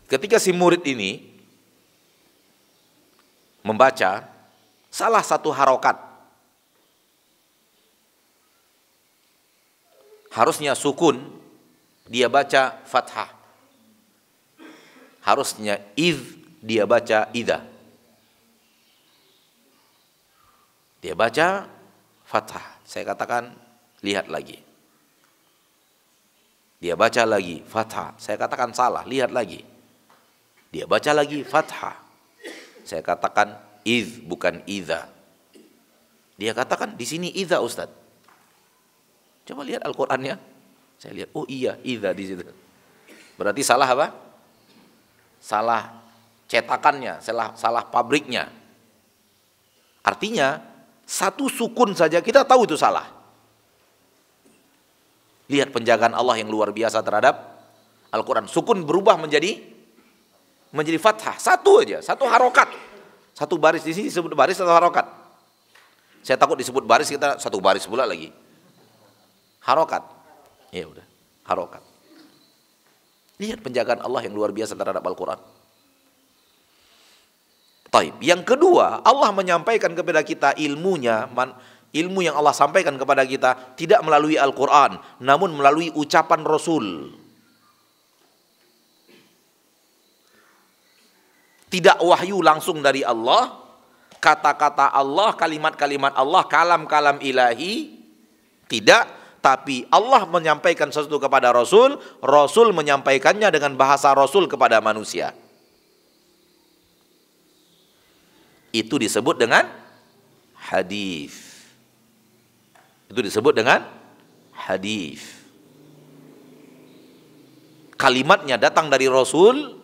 Ketika si murid ini membaca salah satu harokat, harusnya sukun, dia baca fathah. Harusnya dia baca idza. Dia baca fathah. Saya katakan, lihat lagi. Dia baca lagi fathah. Saya katakan salah, lihat lagi. Dia baca lagi fathah. Saya katakan bukan idza. Dia katakan di sini idza Ustaz. Coba lihat Al-Qur'annya. Saya lihat, oh iya, idza di situ. Berarti salah apa? Salah cetakannya, salah pabriknya. Artinya, satu sukun saja kita tahu itu salah. Lihat penjagaan Allah yang luar biasa terhadap Al-Quran. Sukun berubah menjadi fathah. Satu aja, satu harokat. Satu baris di sini disebut baris, satu harokat. Saya takut disebut baris, kita satu baris pula lagi. Harokat. Ya udah, harokat. Lihat penjagaan Allah yang luar biasa terhadap Al-Quran. Taib. Yang kedua, Allah menyampaikan kepada kita ilmunya, ilmu yang Allah sampaikan kepada kita tidak melalui Al-Quran, namun melalui ucapan Rasul. Tidak wahyu langsung dari Allah, kata-kata Allah, kalimat-kalimat Allah, kalam-kalam ilahi, tidak. Tapi Allah menyampaikan sesuatu kepada Rasul, Rasul menyampaikannya dengan bahasa Rasul kepada manusia. Itu disebut dengan hadis. Itu disebut dengan hadis. Kalimatnya datang dari Rasul,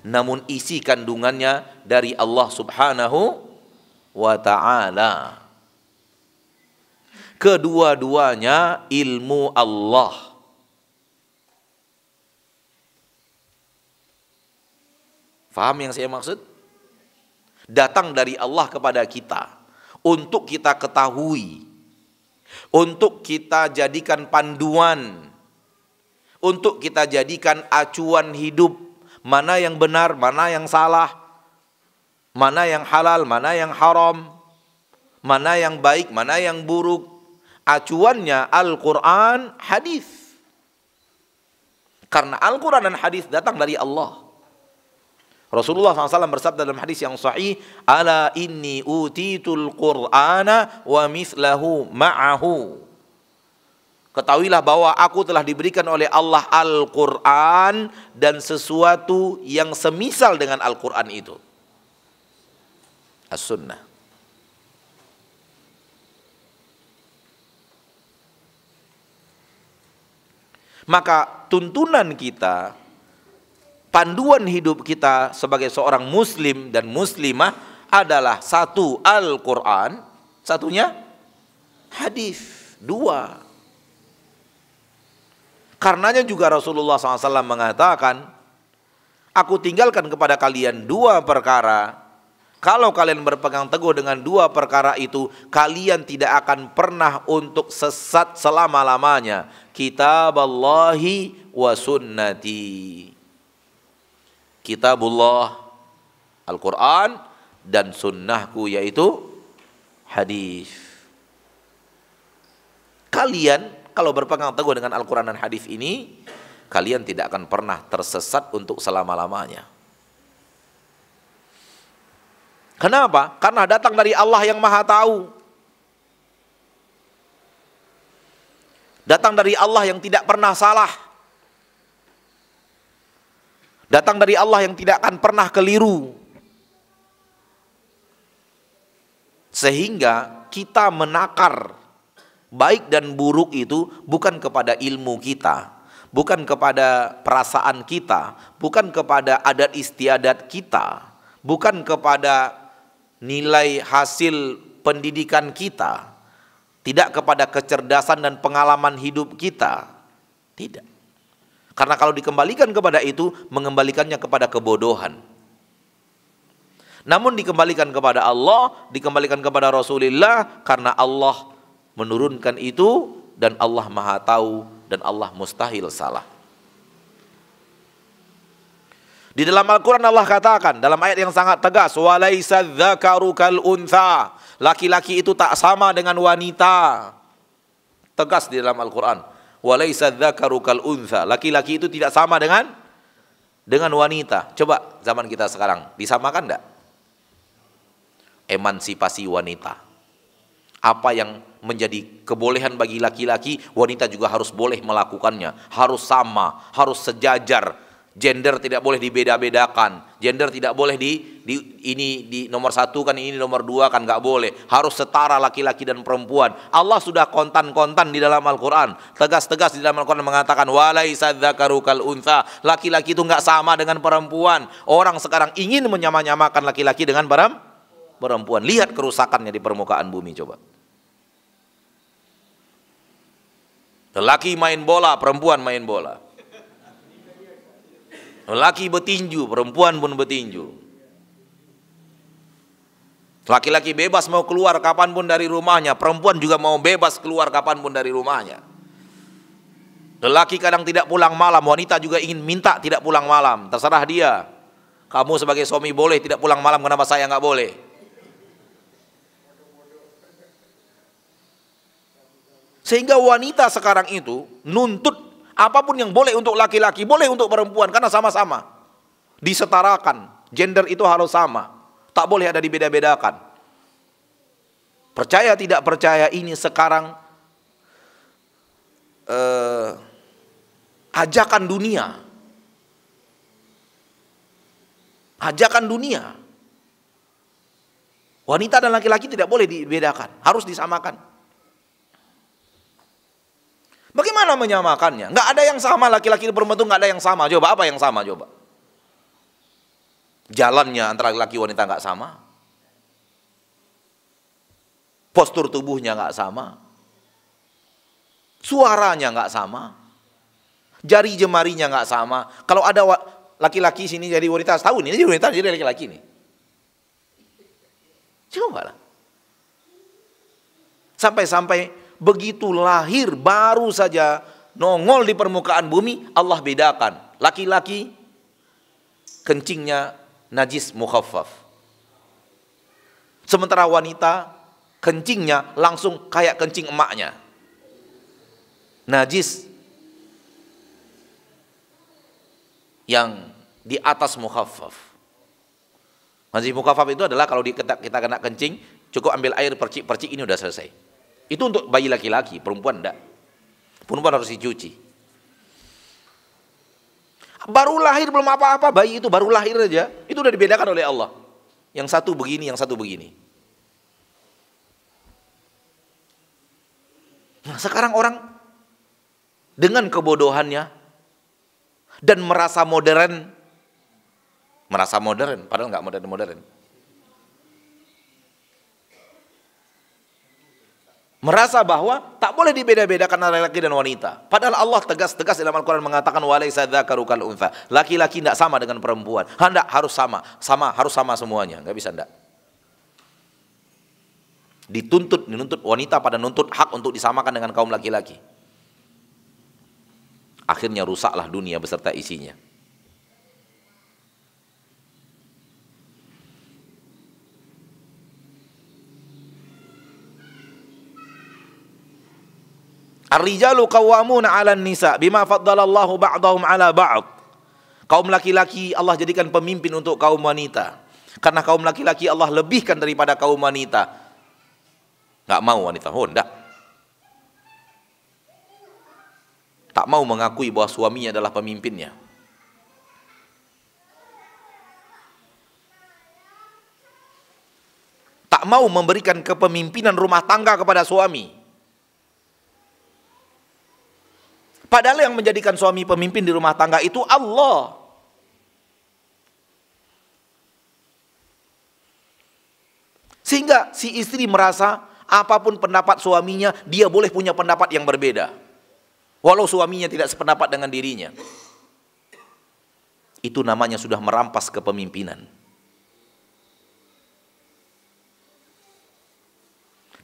namun isi kandungannya dari Allah Subhanahu wa ta'ala. Kedua-duanya ilmu Allah. Faham yang saya maksud? Datang dari Allah kepada kita untuk kita ketahui, untuk kita jadikan panduan, untuk kita jadikan acuan hidup. Mana yang benar, mana yang salah, mana yang halal, mana yang haram, mana yang baik, mana yang buruk. Acuannya Al-Quran, hadis. Karena Al-Quran dan hadis datang dari Allah. Rasulullah SAW bersabda dalam hadis yang sahih, "Ala inni utitul Qur'ana wa mithlahu ma'ahu." Ketahuilah bahwa aku telah diberikan oleh Allah Al-Quran dan sesuatu yang semisal dengan Al-Quran itu. As-Sunnah. Maka tuntunan kita, panduan hidup kita sebagai seorang muslim dan muslimah adalah satu Al-Quran, satunya hadis. Dua. Karenanya juga Rasulullah SAW mengatakan, aku tinggalkan kepada kalian dua perkara. Kalau kalian berpegang teguh dengan dua perkara itu, kalian tidak akan pernah untuk sesat selama-lamanya. Kitaballahi wa sunnati. Kitabullah, Al-Quran, dan sunnahku yaitu hadis. Kalian kalau berpegang teguh dengan Al-Quran dan hadis ini, kalian tidak akan pernah tersesat untuk selama-lamanya. Kenapa? Karena datang dari Allah yang Maha Tahu. Datang dari Allah yang tidak pernah salah. Datang dari Allah yang tidak akan pernah keliru. Sehingga kita menakar baik dan buruk itu bukan kepada ilmu kita, bukan kepada perasaan kita, bukan kepada adat istiadat kita, bukan kepada nilai hasil pendidikan kita, tidak kepada kecerdasan dan pengalaman hidup kita. Tidak. Karena kalau dikembalikan kepada itu, mengembalikannya kepada kebodohan. Namun dikembalikan kepada Allah, dikembalikan kepada Rasulullah, karena Allah menurunkan itu, dan Allah Maha Tahu, dan Allah mustahil salah. Di dalam Al-Quran Allah katakan dalam ayat yang sangat tegas, "Walaisa dzakaru kal untha." Laki-laki itu tak sama dengan wanita. Tegas di dalam Al-Quran. Walaisa dzakaru kal untha. Laki-laki itu tidak sama dengan wanita. Coba zaman kita sekarang disamakan enggak? Emansipasi wanita. Apa yang menjadi kebolehan bagi laki-laki, wanita juga harus boleh melakukannya. Harus sama, harus sejajar. Gender tidak boleh dibeda-bedakan. Gender tidak boleh di nomor satu kan, ini nomor dua kan, nggak boleh. Harus setara laki-laki dan perempuan. Allah sudah kontan-kontan di dalam Al-Quran. Tegas-tegas di dalam Al-Quran mengatakan, walaisa dzakaru kal untha. Laki-laki itu nggak sama dengan perempuan. Orang sekarang ingin menyamakan laki-laki dengan perempuan. Lihat kerusakannya di permukaan bumi coba. Laki main bola, perempuan main bola. Laki bertinju, perempuan pun bertinju. Laki-laki bebas mau keluar kapanpun dari rumahnya, perempuan juga mau bebas keluar kapanpun dari rumahnya. Lelaki kadang tidak pulang malam, wanita juga ingin minta tidak pulang malam. Terserah dia. Kamu sebagai suami boleh tidak pulang malam, kenapa saya nggak boleh? Sehingga wanita sekarang itu nuntut apapun yang boleh untuk laki-laki, boleh untuk perempuan, karena sama-sama disetarakan. Gender itu harus sama. Tak boleh ada dibeda-bedakan. Percaya tidak percaya ini sekarang ajakan dunia. Ajakan dunia. Wanita dan laki-laki tidak boleh dibedakan, harus disamakan. Bagaimana menyamakannya? Nggak ada yang sama, laki-laki dan perempuan itu nggak ada yang sama. Coba apa yang sama coba? Jalannya antara laki-laki wanita nggak sama. Postur tubuhnya nggak sama. Suaranya nggak sama. Jari jemarinya nggak sama. Kalau ada laki-laki sini jadi wanita setahun, ini jadi wanita jadi laki-laki nih. Coba lah. Sampai-sampai begitu lahir baru saja nongol di permukaan bumi, Allah bedakan. Laki-laki kencingnya najis mukhaffaf. Sementara wanita kencingnya langsung kayak kencing emaknya. Najis yang di atas mukhaffaf. Najis mukhaffaf itu adalah kalau kita kena kencing, cukup ambil air percik-percik, ini udah selesai. Itu untuk bayi laki-laki, perempuan enggak. Perempuan harus dicuci. Baru lahir belum apa-apa, bayi itu baru lahir aja, itu udah dibedakan oleh Allah. Yang satu begini, yang satu begini. Nah, sekarang orang dengan kebodohannya dan merasa modern, padahal nggak modern. Merasa bahwa tak boleh dibeda-bedakan antara laki dan wanita. Padahal Allah tegas-tegas dalam Al-Quran mengatakan walaysa dzakaru kal untha. Laki-laki tidak sama dengan perempuan. Hendak harus sama, harus sama semuanya. Nggak bisa enggak. Dituntut wanita pada nuntut hak untuk disamakan dengan kaum laki-laki. Akhirnya rusaklah dunia beserta isinya. Ar-rijalu qawwamuna 'alan nisa bima faddalallahu ba'dahum 'ala ba'd. Kaum laki-laki Allah jadikan pemimpin untuk kaum wanita. Karena kaum laki-laki Allah lebihkan daripada kaum wanita. Enggak mau wanita, enggak. Tak mau mengakui bahwa suaminya adalah pemimpinnya. Tak mau memberikan kepemimpinan rumah tangga kepada suami. Padahal yang menjadikan suami pemimpin di rumah tangga itu Allah. Sehingga si istri merasa apapun pendapat suaminya, dia boleh punya pendapat yang berbeda. Walau suaminya tidak sependapat dengan dirinya. Itu namanya sudah merampas kepemimpinan.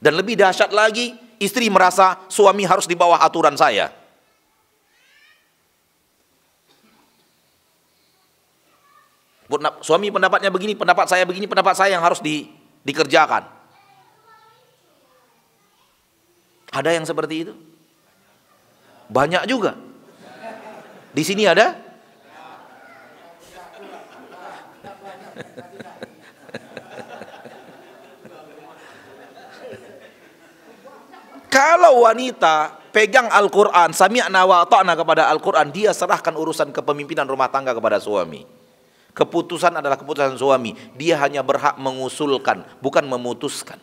Dan lebih dahsyat lagi, istri merasa suami harus di bawah aturan saya. Suami pendapatnya begini, pendapat saya begini, pendapat saya yang harus dikerjakan. Ada yang seperti itu? Banyak juga. Di sini ada? Kalau wanita pegang Al-Quran, sami'na wa ata'na kepada Al-Quran, dia serahkan urusan kepemimpinan rumah tangga kepada suami. Keputusan adalah keputusan suami. Dia hanya berhak mengusulkan, bukan memutuskan.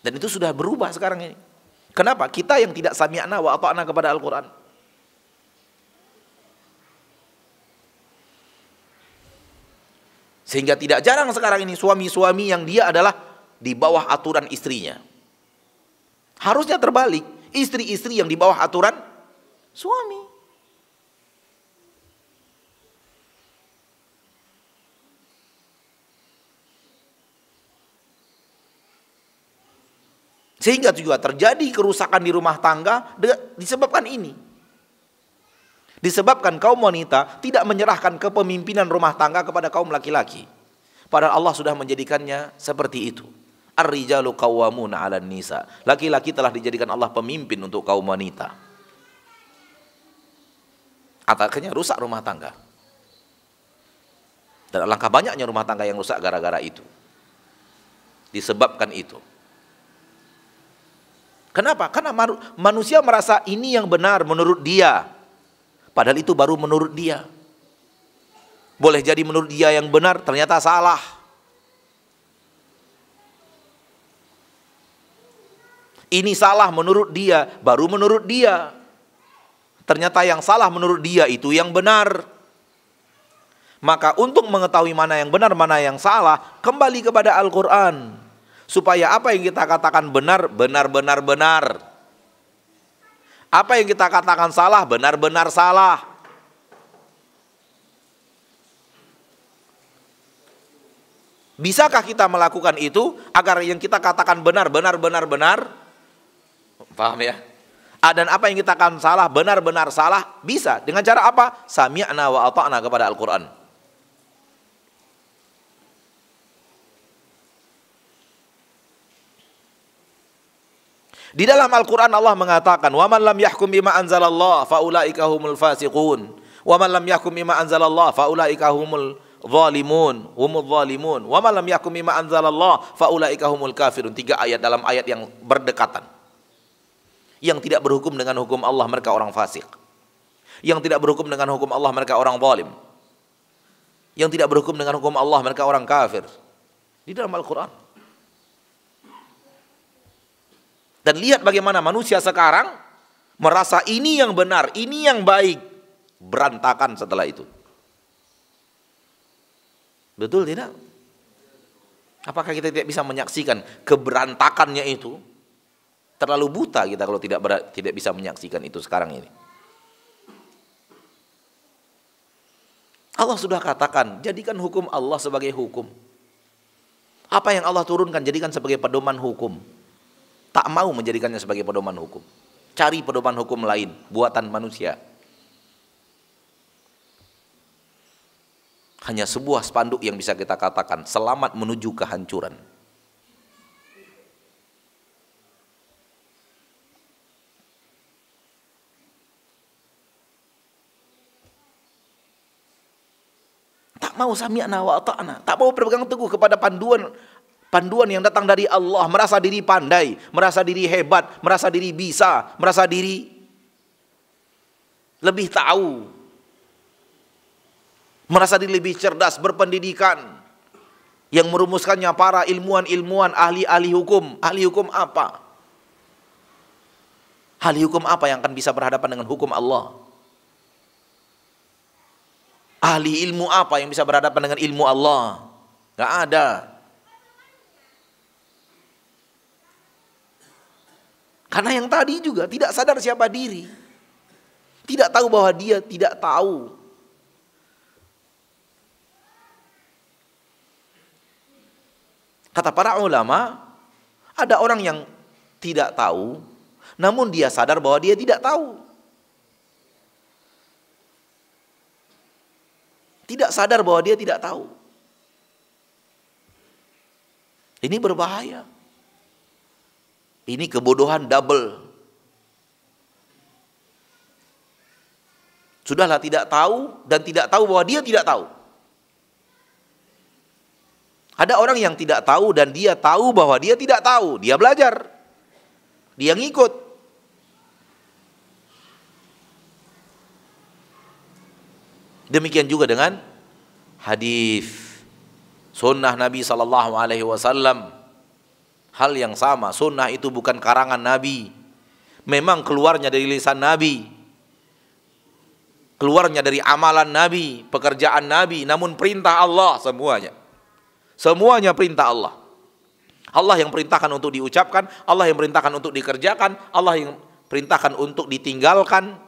Dan itu sudah berubah sekarang ini. Kenapa? Kita yang tidak sami'na wa ata'na kepada Al-Quran. Sehingga tidak jarang sekarang ini suami-suami yang dia adalah di bawah aturan istrinya. Harusnya terbalik. Istri-istri yang di bawah aturan suami. Sehingga juga terjadi kerusakan di rumah tangga disebabkan ini. Disebabkan kaum wanita tidak menyerahkan kepemimpinan rumah tangga kepada kaum laki-laki. Padahal Allah sudah menjadikannya seperti itu. Ar-rijalu qawwamuna 'alan nisa. Laki-laki telah dijadikan Allah pemimpin untuk kaum wanita. Akhirnya rusak rumah tangga. Dan alangkah banyaknya rumah tangga yang rusak gara-gara itu. Disebabkan itu. Kenapa? Karena manusia merasa ini yang benar menurut dia. Padahal itu baru menurut dia. Boleh jadi menurut dia yang benar, ternyata salah. Ini salah menurut dia, baru menurut dia. Ternyata yang salah menurut dia itu yang benar. Maka untuk mengetahui mana yang benar, mana yang salah, kembali kepada Al-Quran. Supaya apa yang kita katakan benar, benar-benar benar. Apa yang kita katakan salah, benar-benar salah. Bisakah kita melakukan itu agar yang kita katakan benar, benar-benar benar? Paham ya? Dan apa yang kita katakan salah, benar-benar salah? Bisa. Dengan cara apa? Sami'na wa ata'na kepada Al-Quran. Di dalam Al-Quran Allah mengatakan, "Wa man lam yahkum bima anzalallah fa ulaika humul fasiqun. Wa man lam yahkum bima anzalallah fa ulaika humul zalimun, wa man lam yahkum bima anzalallah fa ulaika humul kafirun." 3 ayat dalam ayat yang berdekatan. Yang tidak berhukum dengan hukum Allah mereka orang fasik. Yang tidak berhukum dengan hukum Allah mereka orang zalim. Yang tidak berhukum dengan hukum Allah mereka orang kafir. Di dalam Al-Quran. Dan lihat bagaimana manusia sekarang merasa ini yang benar, ini yang baik. Berantakan setelah itu. Betul tidak? Apakah kita tidak bisa menyaksikan keberantakannya itu? Terlalu buta kita kalau tidak bisa menyaksikan itu sekarang ini. Allah sudah katakan, jadikan hukum Allah sebagai hukum. Apa yang Allah turunkan jadikan sebagai pedoman hukum. Tak mau menjadikannya sebagai pedoman hukum. Cari pedoman hukum lain, buatan manusia. Hanya sebuah spanduk yang bisa kita katakan, selamat menuju kehancuran. Tak mau sami'na wa ata'na, tak mau berpegang teguh kepada panduan yang datang dari Allah, merasa diri pandai, merasa diri hebat, merasa diri bisa, merasa diri lebih tahu, merasa diri lebih cerdas, berpendidikan, yang merumuskannya para ilmuwan-ilmuwan, ahli-ahli hukum. Ahli hukum apa? Ahli hukum apa yang akan bisa berhadapan dengan hukum Allah? Ahli ilmu apa yang bisa berhadapan dengan ilmu Allah? Gak ada. Karena yang tadi juga tidak sadar siapa diri. Tidak tahu bahwa dia tidak tahu. Kata para ulama, ada orang yang tidak tahu, namun dia sadar bahwa dia tidak tahu. Tidak sadar bahwa dia tidak tahu. Ini berbahaya. Ini kebodohan double. Sudahlah tidak tahu dan tidak tahu bahwa dia tidak tahu. Ada orang yang tidak tahu dan dia tahu bahwa dia tidak tahu. Dia belajar. Dia ngikut. Demikian juga dengan hadis sunnah Nabi SAW. Hal yang sama, sunnah itu bukan karangan Nabi. Memang keluarnya dari lisan Nabi, keluarnya dari amalan Nabi, pekerjaan Nabi, namun perintah Allah semuanya. Semuanya perintah Allah. Allah yang perintahkan untuk diucapkan, Allah yang perintahkan untuk dikerjakan, Allah yang perintahkan untuk ditinggalkan.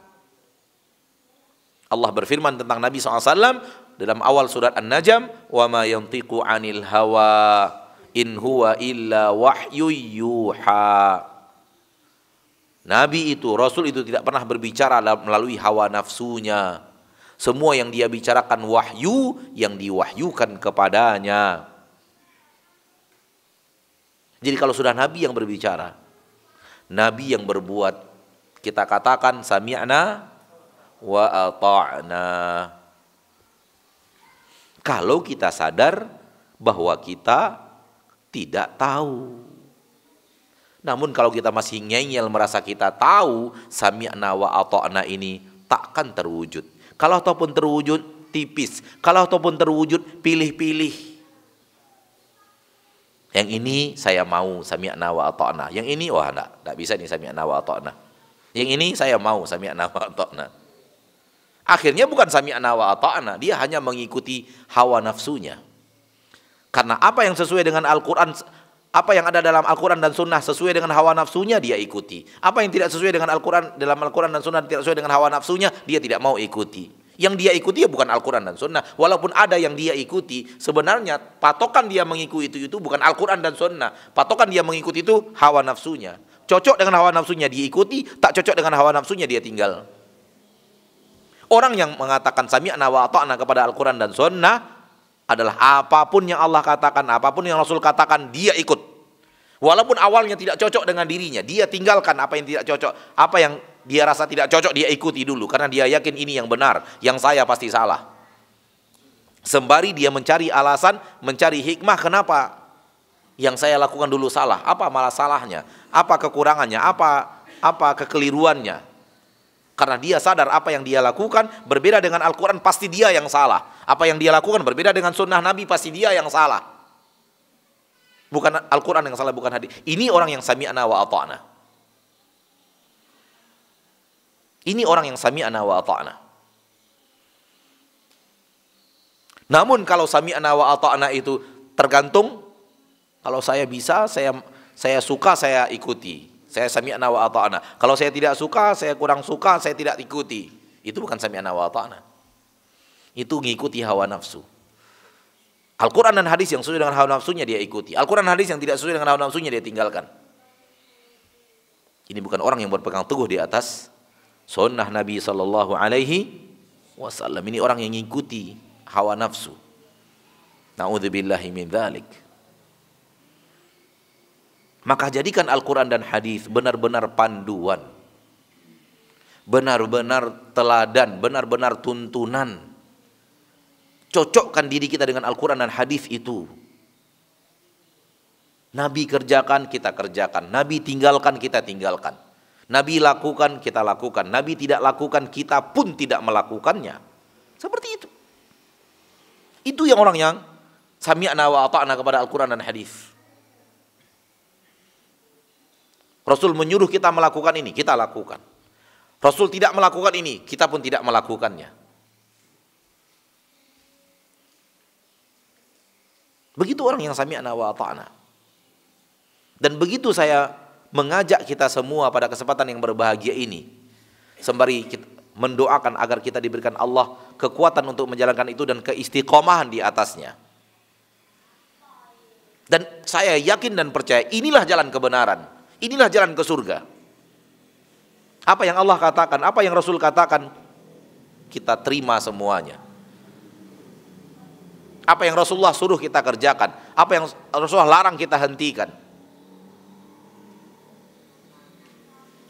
Allah berfirman tentang Nabi SAW dalam awal surat An-Najm, "Wa ma yantiqu 'anil hawa in huwa illa wahyu yuha." Nabi itu, Rasul itu tidak pernah berbicara melalui hawa nafsunya. Semua yang dia bicarakan wahyu yang diwahyukan kepadanya. Jadi kalau sudah Nabi yang berbicara, Nabi yang berbuat, kita katakan sami'na wa ata'na. Kalau kita sadar bahwa kita tidak tahu. Namun kalau kita masih ngeyel merasa kita tahu, sami'na wa ata'na ini takkan terwujud. Kalau ataupun terwujud tipis, kalau ataupun terwujud pilih-pilih. Yang ini saya mau sami'na wa ata'na. Yang ini wah enggak bisa nih sami'na wa ata'na. Yang ini saya mau sami'na wa ata'na. Akhirnya bukan sami'na wa ata'na, dia hanya mengikuti hawa nafsunya. Karena apa yang sesuai dengan Al-Qur'an, apa yang ada dalam Al-Quran dan Sunnah sesuai dengan hawa nafsunya, dia ikuti. Apa yang tidak sesuai dengan Al-Quran, dalam Al-Quran dan Sunnah tidak sesuai dengan hawa nafsunya, dia tidak mau ikuti. Yang dia ikuti ya bukan Al-Quran dan Sunnah. Walaupun ada yang dia ikuti, sebenarnya patokan dia mengikuti itu bukan Al-Quran dan Sunnah. Patokan dia mengikuti itu hawa nafsunya. Cocok dengan hawa nafsunya diikuti, tak cocok dengan hawa nafsunya dia tinggal. Orang yang mengatakan sami'na wa ata'na kepada Al-Quran dan Sunnah adalah apapun yang Allah katakan, apapun yang Rasul katakan, dia ikut. Walaupun awalnya tidak cocok dengan dirinya, dia tinggalkan apa yang tidak cocok. Apa yang dia rasa tidak cocok, dia ikuti dulu. Karena dia yakin ini yang benar, yang saya pasti salah. Sembari dia mencari alasan, mencari hikmah, kenapa yang saya lakukan dulu salah. Apa malah salahnya, apa kekurangannya, apa kekeliruannya. Karena dia sadar apa yang dia lakukan berbeda dengan Al-Quran, pasti dia yang salah. Apa yang dia lakukan berbeda dengan sunnah Nabi, pasti dia yang salah. Bukan Al-Quran yang salah, bukan hadis. Ini orang yang sami'na wa ata'na. Ini orang yang sami'na wa ata'na. Namun kalau sami'na wa ata'na itu tergantung, kalau saya bisa, saya suka, saya ikuti. Saya sami'na wa ata'na. Kalau saya tidak suka, saya kurang suka, saya tidak ikuti. Itu bukan sami'na wa ata'na. Itu ngikuti hawa nafsu. Al-Quran dan hadis yang sesuai dengan hawa nafsunya dia ikuti. Al-Quran dan hadis yang tidak sesuai dengan hawa nafsunya dia tinggalkan. Ini bukan orang yang berpegang teguh di atas sunnah Nabi sallallahu alaihi wasallam. Ini orang yang ngikuti hawa nafsu. Na'udzubillahi min dzalik. Maka jadikan Al-Quran dan hadis benar-benar panduan, benar-benar teladan, benar-benar tuntunan. Cocokkan diri kita dengan Al-Quran dan hadis itu. Nabi kerjakan, kita kerjakan. Nabi tinggalkan, kita tinggalkan. Nabi lakukan, kita lakukan. Nabi tidak lakukan, kita pun tidak melakukannya. Seperti itu. Itu yang orang yang sami'na wa ata'na kepada Al-Quran dan hadis. Rasul menyuruh kita melakukan ini, kita lakukan. Rasul tidak melakukan ini, kita pun tidak melakukannya. Begitu orang yang sami'na wa ata'na. Dan begitu saya mengajak kita semua pada kesempatan yang berbahagia ini, sembari kita mendoakan agar kita diberikan Allah kekuatan untuk menjalankan itu dan keistiqomahan di atasnya. Dan saya yakin dan percaya inilah jalan kebenaran. Inilah jalan ke surga. Apa yang Allah katakan, apa yang Rasul katakan, kita terima semuanya. Apa yang Rasulullah suruh kita kerjakan, apa yang Rasulullah larang kita hentikan.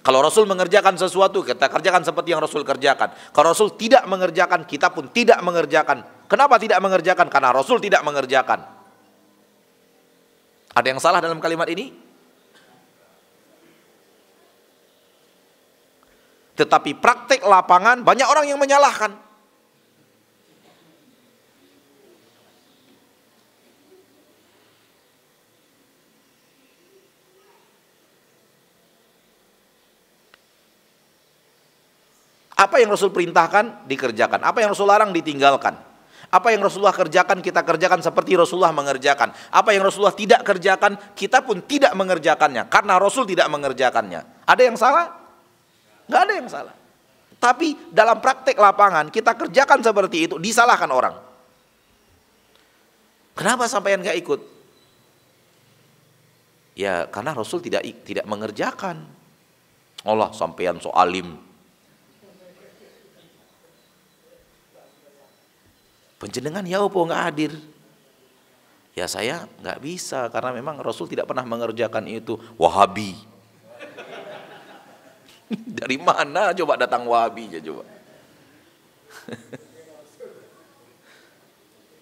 Kalau Rasul mengerjakan sesuatu, kita kerjakan seperti yang Rasul kerjakan. Kalau Rasul tidak mengerjakan, kita pun tidak mengerjakan. Kenapa tidak mengerjakan? Karena Rasul tidak mengerjakan. Ada yang salah dalam kalimat ini? Tetapi praktek lapangan banyak orang yang menyalahkan. Apa yang Rasul perintahkan dikerjakan, apa yang Rasul larang ditinggalkan. Apa yang Rasulullah kerjakan kita kerjakan seperti Rasulullah mengerjakan. Apa yang Rasulullah tidak kerjakan kita pun tidak mengerjakannya karena Rasul tidak mengerjakannya. Ada yang salah? Nggak ada yang salah. Tapi dalam praktek lapangan kita kerjakan seperti itu, disalahkan orang. Kenapa sampean nggak ikut? Ya karena Rasul tidak mengerjakan. Allah sampean so alim. Penjenengan ya apa nggak hadir? Ya saya nggak bisa karena memang Rasul tidak pernah mengerjakan itu. Wahabi. Dari mana coba datang Wahabinya coba?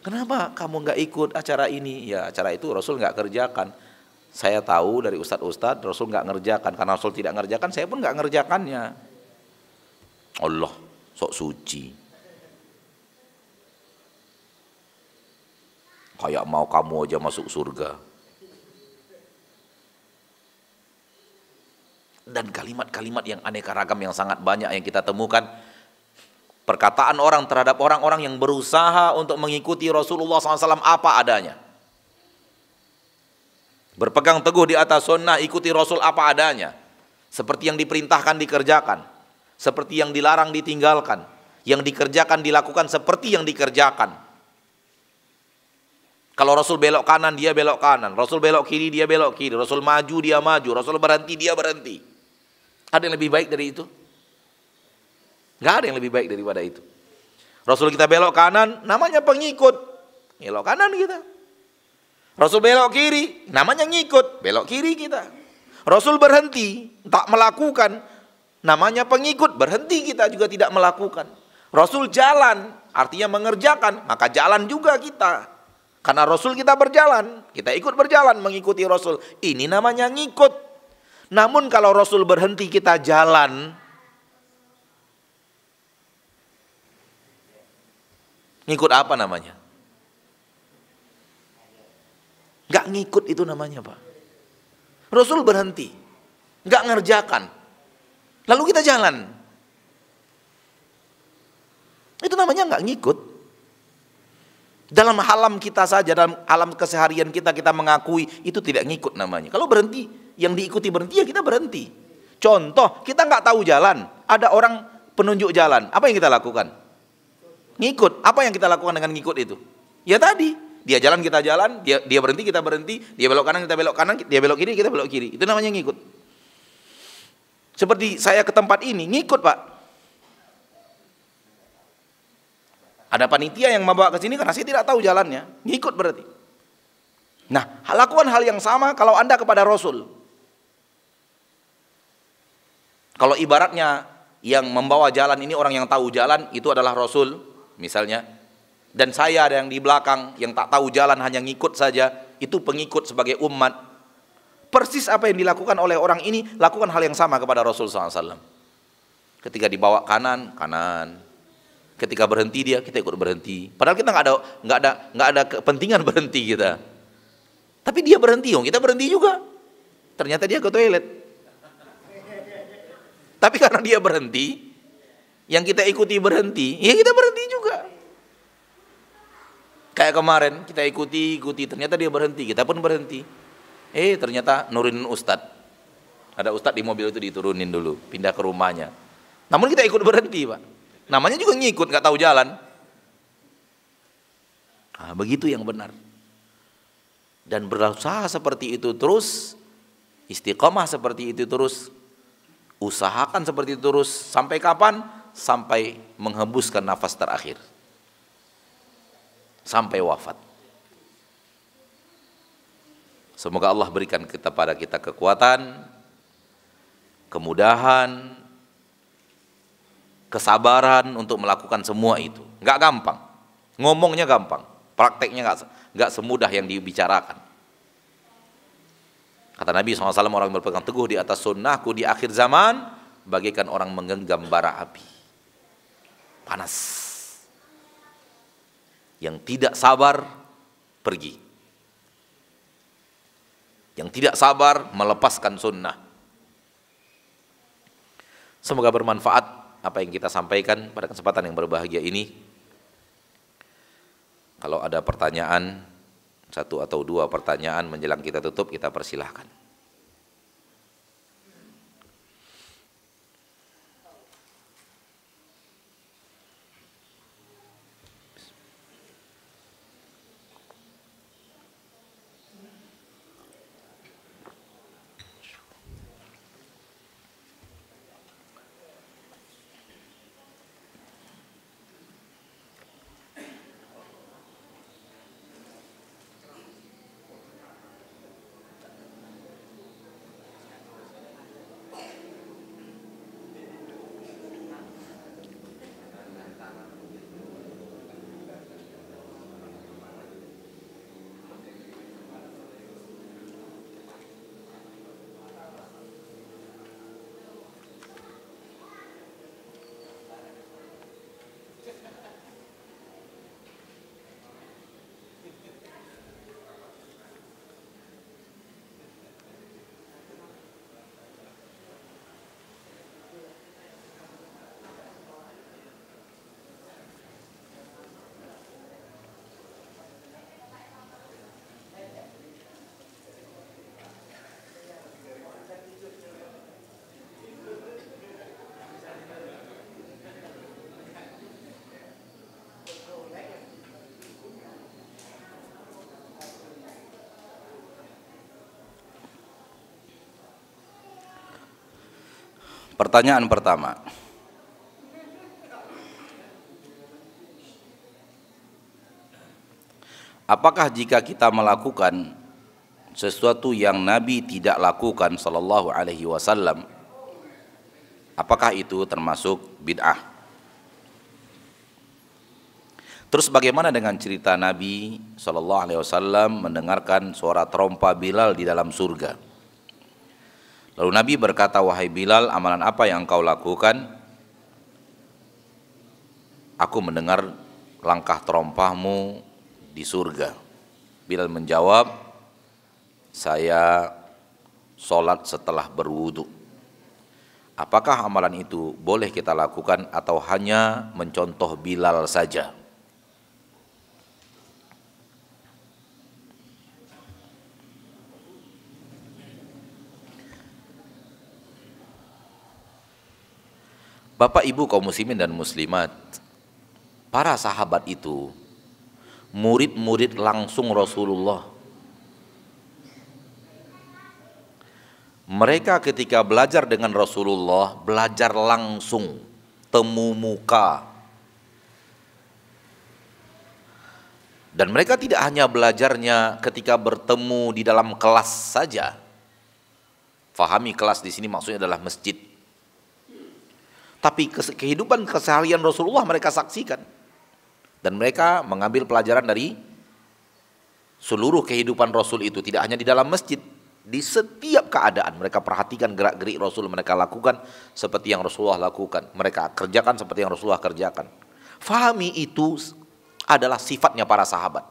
Kenapa kamu nggak ikut acara ini? Ya acara itu Rasul nggak kerjakan. Saya tahu dari ustadz-ustadz Rasul nggak ngerjakan. Karena Rasul tidak ngerjakan, saya pun nggak ngerjakannya. Allah sok suci. Kayak mau kamu aja masuk surga. Dan kalimat-kalimat yang aneka ragam yang sangat banyak yang kita temukan. Perkataan orang terhadap orang-orang yang berusaha untuk mengikuti Rasulullah SAW apa adanya. Berpegang teguh di atas sunnah, ikuti Rasul apa adanya. Seperti yang diperintahkan dikerjakan. Seperti yang dilarang ditinggalkan. Yang dikerjakan dilakukan seperti yang dikerjakan. Kalau Rasul belok kanan, dia belok kanan. Rasul belok kiri, dia belok kiri. Rasul maju, dia maju. Rasul berhenti, dia berhenti. Ada yang lebih baik dari itu? Nggak ada yang lebih baik daripada itu. Rasul kita belok kanan, namanya pengikut. Belok kanan kita. Rasul belok kiri, namanya ngikut. Belok kiri kita. Rasul berhenti, tak melakukan, namanya pengikut. Berhenti kita juga tidak melakukan. Rasul jalan, artinya mengerjakan, maka jalan juga kita. Karena Rasul kita berjalan, kita ikut berjalan mengikuti Rasul. Ini namanya ngikut. Namun kalau Rasul berhenti kita jalan, ngikut apa namanya? Gak ngikut itu namanya, Pak. Rasul berhenti, gak ngerjakan, lalu kita jalan. Itu namanya gak ngikut. Dalam alam kita saja, dalam alam keseharian kita mengakui itu tidak ngikut namanya. Kalau berhenti, yang diikuti berhenti ya kita berhenti. Contoh, kita gak tahu jalan, ada orang penunjuk jalan, apa yang kita lakukan? Ngikut. Apa yang kita lakukan dengan ngikut itu? Ya tadi, dia jalan kita jalan, dia berhenti kita berhenti, dia belok kanan kita belok kanan, dia belok kiri kita belok kiri. Itu namanya ngikut. Seperti saya ke tempat ini, ngikut, Pak. Ada panitia yang membawa ke sini karena saya tidak tahu jalannya, ngikut berarti. Nah, lakukan hal yang sama kalau Anda kepada Rasul. Kalau ibaratnya yang membawa jalan ini orang yang tahu jalan, itu adalah Rasul misalnya, dan saya ada yang di belakang yang tak tahu jalan hanya ngikut saja, itu pengikut sebagai umat. Persis apa yang dilakukan oleh orang ini, lakukan hal yang sama kepada Rasul SAW. Ketika dibawa kanan, kanan. Ketika berhenti dia, kita ikut berhenti. Padahal kita nggak ada kepentingan berhenti kita. Tapi dia berhenti, kita berhenti juga. Ternyata dia ke toilet. Tapi karena dia berhenti, yang kita ikuti berhenti, ya kita berhenti juga. Kayak kemarin kita ikuti, ternyata dia berhenti, kita pun berhenti. Ternyata nurunin ustadz. Ada ustadz di mobil itu diturunin dulu, pindah ke rumahnya. Namun kita ikut berhenti, Pak. Namanya juga ngikut, nggak tahu jalan. Nah, begitu yang benar. Dan berusaha seperti itu terus, istiqomah seperti itu terus, usahakan seperti itu terus, sampai kapan? Sampai menghembuskan nafas terakhir. Sampai wafat. Semoga Allah berikan pada kita kekuatan, kemudahan, kesabaran untuk melakukan semua itu. Nggak gampang. Ngomongnya gampang, prakteknya nggak semudah yang dibicarakan. Kata Nabi SAW, orang yang berpegang teguh di atas sunnahku di akhir zaman bagaikan orang menggenggam bara api. Panas. Yang tidak sabar pergi. Yang tidak sabar melepaskan sunnah. Semoga bermanfaat apa yang kita sampaikan pada kesempatan yang berbahagia ini. Kalau ada pertanyaan, satu atau dua pertanyaan menjelang kita tutup, kita persilahkan. Pertanyaan pertama, apakah jika kita melakukan sesuatu yang Nabi tidak lakukan sallallahu alaihi wasallam, apakah itu termasuk bid'ah? Terus bagaimana dengan cerita Nabi sallallahu alaihi wasallam mendengarkan suara trompa Bilal di dalam surga? Lalu Nabi berkata, "Wahai Bilal, amalan apa yang engkau lakukan?" "Aku mendengar langkah terompahmu di surga." Bilal menjawab, "Saya sholat setelah berwudu." Apakah amalan itu boleh kita lakukan atau hanya mencontoh Bilal saja? Bapak Ibu kaum muslimin dan muslimat, para sahabat itu murid-murid langsung Rasulullah. Mereka ketika belajar dengan Rasulullah, belajar langsung, temu muka. Dan mereka tidak hanya belajarnya ketika bertemu di dalam kelas saja. Fahami, kelas di sini maksudnya adalah masjid. Tapi kehidupan keseharian Rasulullah mereka saksikan. Dan mereka mengambil pelajaran dari seluruh kehidupan Rasul itu. Tidak hanya di dalam masjid, di setiap keadaan mereka perhatikan gerak-gerik Rasul, mereka lakukan seperti yang Rasulullah lakukan, mereka kerjakan seperti yang Rasulullah kerjakan. Fahami, itu adalah sifatnya para sahabat.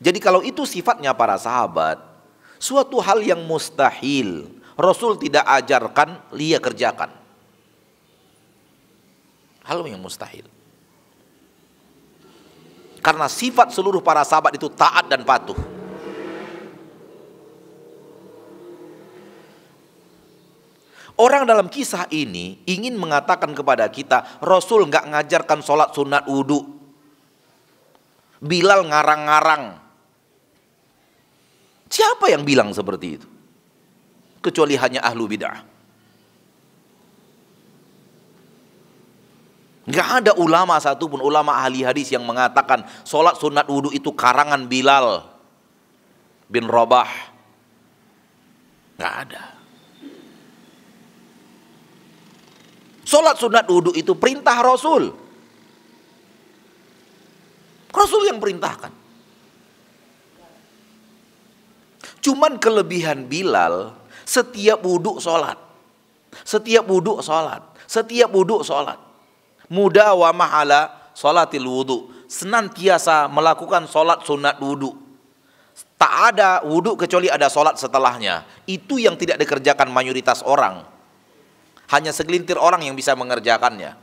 Jadi kalau itu sifatnya para sahabat, suatu hal yang mustahil Rasul tidak ajarkan, dia kerjakan. Hal yang mustahil. Karena sifat seluruh para sahabat itu taat dan patuh. Orang dalam kisah ini ingin mengatakan kepada kita, Rasul nggak ngajarkan sholat sunat wudu. Bilal ngarang-ngarang. Siapa yang bilang seperti itu? Kecuali hanya ahlu bid'ah. Nggak ada ulama satupun, ulama ahli hadis yang mengatakan sholat sunat wudu itu karangan Bilal bin Rabah. Nggak ada. Sholat sunat wudu itu perintah Rasul. Rasul yang perintahkan. Cuman kelebihan Bilal, setiap wudhu sholat, setiap wudhu sholat, setiap wudhu sholat. Mudawamah ala sholatil wudhu, senantiasa melakukan sholat sunat wudhu. Tak ada wudhu kecuali ada sholat setelahnya. Itu yang tidak dikerjakan mayoritas orang. Hanya segelintir orang yang bisa mengerjakannya.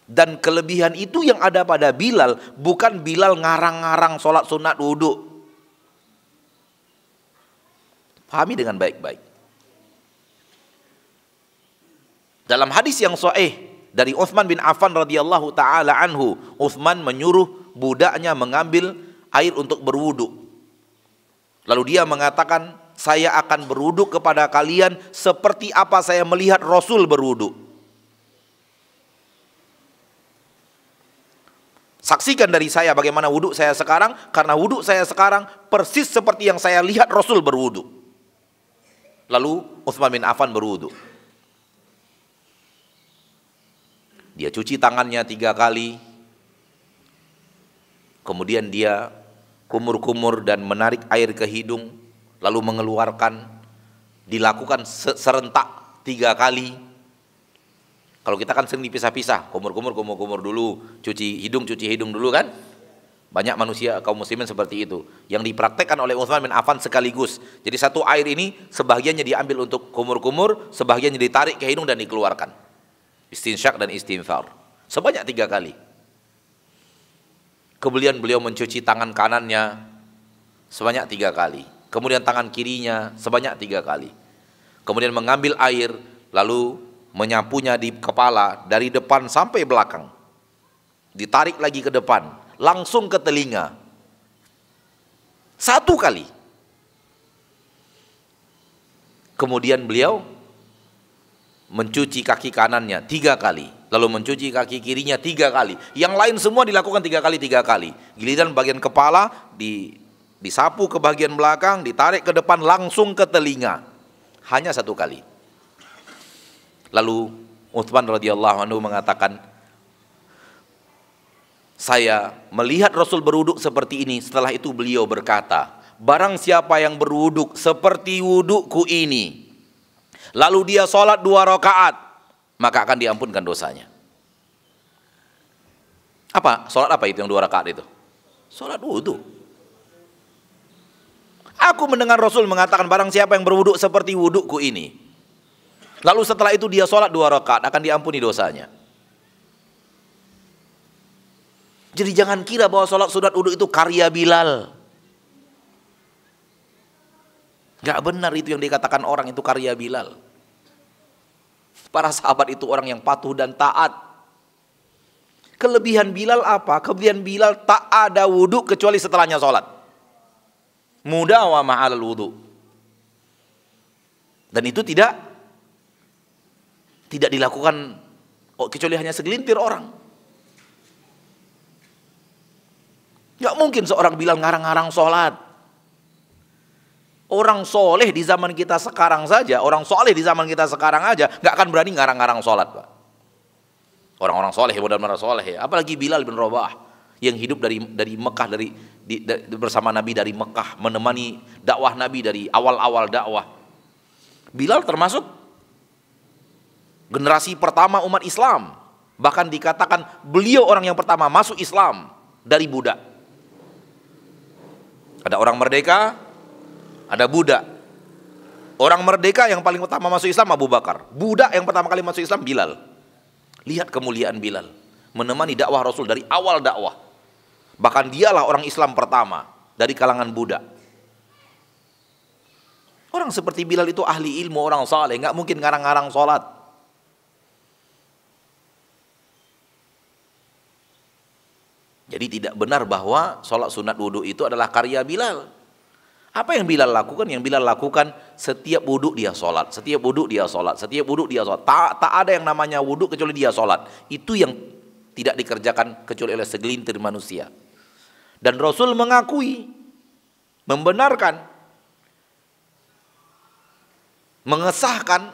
Dan kelebihan itu yang ada pada Bilal, bukan Bilal ngarang-ngarang sholat sunat wudhu. Pahami dengan baik-baik. Dalam hadis yang sahih dari Utsman bin Affan radhiyallahu taala anhu, Utsman menyuruh budaknya mengambil air untuk berwudu. Lalu dia mengatakan, "Saya akan berwudu kepada kalian seperti apa saya melihat Rasul berwudu." Saksikan dari saya bagaimana wudu saya sekarang, karena wudu saya sekarang persis seperti yang saya lihat Rasul berwudu. Lalu Utsman bin Affan berwudu. Dia cuci tangannya 3 kali. Kemudian dia kumur-kumur dan menarik air ke hidung, lalu mengeluarkan. Dilakukan serentak 3 kali. Kalau kita kan sering dipisah-pisah, kumur-kumur dulu, cuci hidung dulu kan? Banyak manusia kaum muslimin seperti itu. Yang dipraktekkan oleh Utsman bin Affan sekaligus. Jadi satu air ini sebagiannya diambil untuk kumur-kumur, sebagiannya ditarik ke hidung dan dikeluarkan. Istinsyak dan istinthar. Sebanyak 3 kali. Kemudian beliau mencuci tangan kanannya sebanyak 3 kali. Kemudian tangan kirinya sebanyak 3 kali. Kemudian mengambil air lalu menyapunya di kepala dari depan sampai belakang. Ditarik lagi ke depan. Langsung ke telinga. 1 kali. Kemudian beliau mencuci kaki kanannya 3 kali, lalu mencuci kaki kirinya 3 kali. Yang lain semua dilakukan 3 kali, 3 kali. Giliran bagian kepala disapu ke bagian belakang, ditarik ke depan, langsung ke telinga. Hanya 1 kali. Lalu Utsman radhiyallahu anhu mengatakan, saya melihat Rasul berwuduk seperti ini. Setelah itu beliau berkata, barang siapa yang berwuduk seperti wudukku ini, lalu dia sholat 2 rakaat, maka akan diampunkan dosanya. Apa? Sholat apa itu yang 2 rakaat itu? Sholat wudhu. Aku mendengar Rasul mengatakan, barang siapa yang berwuduk seperti wudukku ini, lalu setelah itu dia sholat 2 rakaat, akan diampuni dosanya. Jadi jangan kira bahwa sholat sunat wudhu itu karya Bilal. Gak benar itu yang dikatakan orang itu karya Bilal. Para sahabat itu orang yang patuh dan taat. Kelebihan Bilal apa? Kelebihan Bilal tak ada wudhu kecuali setelahnya sholat. Mudawamah alal wudhu. Dan itu tidak dilakukan kecuali hanya segelintir orang. Gak mungkin seorang Bilal ngarang-ngarang sholat. Orang soleh di zaman kita sekarang saja, orang soleh di zaman kita sekarang aja gak akan berani ngarang-ngarang sholat, Pak. Orang-orang soleh, benar-benar soleh ya. Apalagi Bilal bin Rabah yang hidup dari Mekah, bersama Nabi dari Mekah, menemani dakwah Nabi dari awal-awal dakwah. Bilal termasuk generasi pertama umat Islam. Bahkan dikatakan beliau orang yang pertama masuk Islam dari budak. Ada orang merdeka, ada budak. Orang merdeka yang paling utama masuk Islam Abu Bakar. Budak yang pertama kali masuk Islam Bilal. Lihat kemuliaan Bilal, menemani dakwah Rasul dari awal dakwah. Bahkan dialah orang Islam pertama dari kalangan budak. Orang seperti Bilal itu ahli ilmu, orang saleh, nggak mungkin ngarang-ngarang sholat. Jadi tidak benar bahwa sholat sunat wudhu itu adalah karya Bilal. Apa yang Bilal lakukan? Yang Bilal lakukan setiap wudhu dia sholat, setiap wudhu dia sholat, setiap wudhu dia sholat. Tak ada yang namanya wudhu kecuali dia sholat. Itu yang tidak dikerjakan kecuali oleh segelintir manusia. Dan Rasul mengakui, membenarkan, mengesahkan.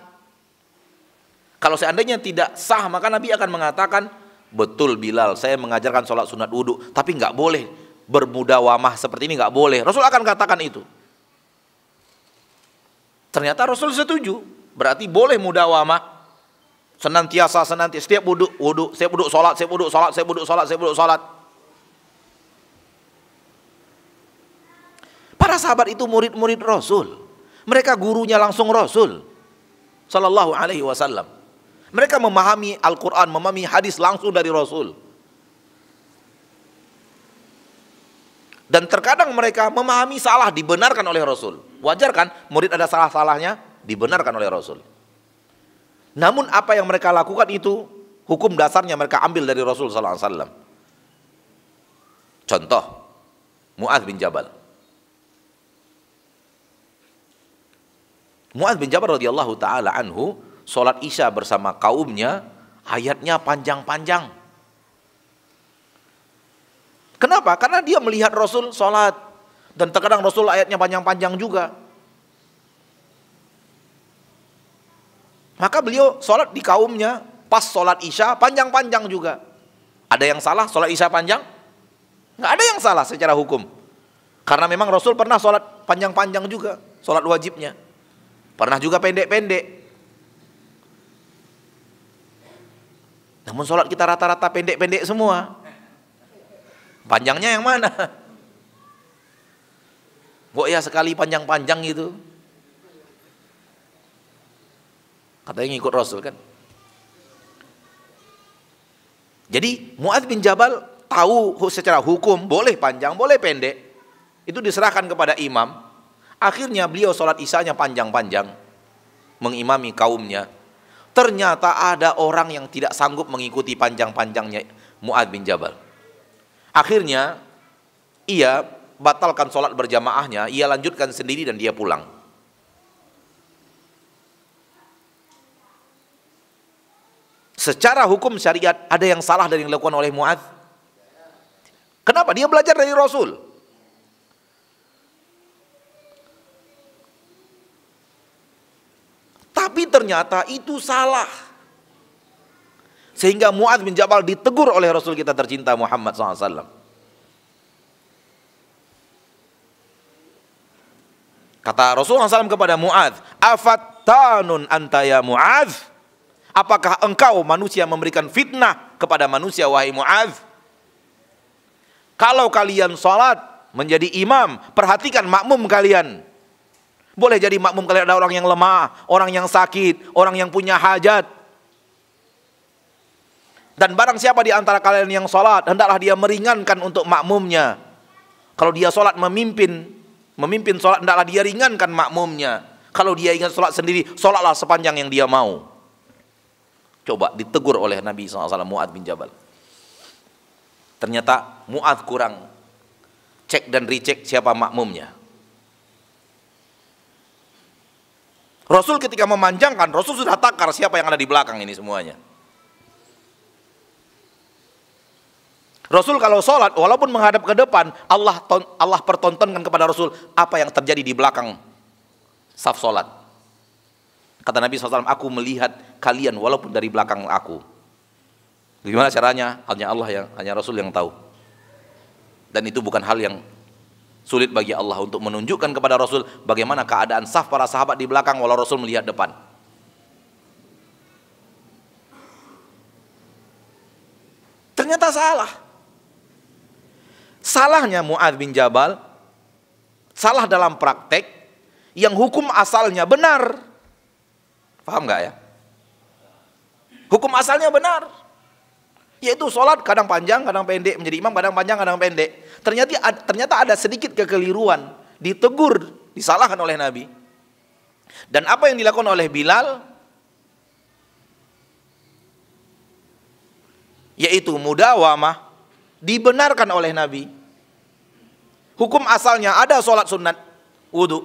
Kalau seandainya tidak sah, maka Nabi akan mengatakan, betul Bilal, saya mengajarkan sholat sunat wudhu, tapi nggak boleh bermudawamah seperti ini, nggak boleh. Rasul akan katakan itu. Ternyata Rasul setuju, berarti boleh mudawamah, senantiasa setiap wudhu, setiap wudhu sholat, setiap wudhu sholat, setiap wudhu sholat, setiap wudhu sholat. Para sahabat itu murid-murid Rasul, mereka gurunya langsung Rasul Sallallahu Alaihi Wasallam. Mereka memahami Al-Quran, memahami hadis langsung dari Rasul. Dan terkadang mereka memahami salah, dibenarkan oleh Rasul. Wajar kan murid ada salah-salahnya, dibenarkan oleh Rasul. Namun apa yang mereka lakukan itu, hukum dasarnya mereka ambil dari Rasul Sallallahu Alaihi Wasallam. Contoh, Mu'adz bin Jabal. Mu'adz bin Jabal radhiyallahu ta'ala anhu sholat isya bersama kaumnya, ayatnya panjang-panjang. Kenapa? Karena dia melihat Rasul sholat, dan terkadang Rasul ayatnya panjang-panjang juga. Maka beliau sholat di kaumnya, pas sholat isya panjang-panjang juga. Ada yang salah sholat isya panjang? Nggak ada yang salah secara hukum. Karena memang Rasul pernah sholat panjang-panjang juga, sholat wajibnya. Pernah juga pendek-pendek. Namun sholat kita rata-rata pendek-pendek semua. Panjangnya yang mana? Kok ya sekali panjang-panjang gitu. Katanya ngikut Rasul kan. Jadi Mu'adz bin Jabal tahu secara hukum boleh panjang, boleh pendek. Itu diserahkan kepada imam. Akhirnya beliau sholat isyanya panjang-panjang, mengimami kaumnya. Ternyata ada orang yang tidak sanggup mengikuti panjang-panjangnya Mu'adz bin Jabal. Akhirnya ia batalkan sholat berjamaahnya, ia lanjutkan sendiri dan dia pulang. secara hukum syariat ada yang salah dari yang dilakukan oleh Mu'adz? Kenapa? Dia belajar dari Rasul. Tapi ternyata itu salah. Sehingga Mu'adz bin Jabal ditegur oleh Rasul kita tercinta Muhammad SAW. Kata Rasulullah SAW kepada Mu'adz, afattanun anta ya Mu'adz? Apakah engkau manusia memberikan fitnah kepada manusia wahai Mu'adz? Kalau kalian sholat menjadi imam, perhatikan makmum kalian. Boleh jadi makmum kalian ada orang yang lemah, orang yang sakit, orang yang punya hajat. Dan barang siapa di antara kalian yang sholat, hendaklah dia meringankan untuk makmumnya. Kalau dia sholat memimpin sholat, hendaklah dia ringankan makmumnya. Kalau dia ingin sholat sendiri, sholatlah sepanjang yang dia mau. Coba ditegur oleh Nabi SAW Mu'adz bin Jabal. Ternyata Mu'adz kurang cek dan recheck siapa makmumnya. Rasul ketika memanjangkan, Rasul sudah takar siapa yang ada di belakang ini semuanya. Rasul kalau sholat, walaupun menghadap ke depan, Allah pertontonkan kepada Rasul apa yang terjadi di belakang saf sholat. Kata Nabi SAW, aku melihat kalian walaupun dari belakang aku. Gimana caranya? Hanya Rasul yang tahu. Dan itu bukan hal yang sulit bagi Allah untuk menunjukkan kepada Rasul bagaimana keadaan saf para sahabat di belakang walau Rasul melihat depan. Ternyata salah. Salahnya Mu'adz bin Jabal, salah dalam praktek yang hukum asalnya benar. Paham nggak ya? Hukum asalnya benar, yaitu sholat kadang panjang, kadang pendek, menjadi imam kadang panjang, kadang pendek. Ternyata ada sedikit kekeliruan, ditegur, disalahkan oleh Nabi. Dan apa yang dilakukan oleh Bilal, yaitu mudawamah, dibenarkan oleh Nabi. Hukum asalnya ada sholat sunat wudu.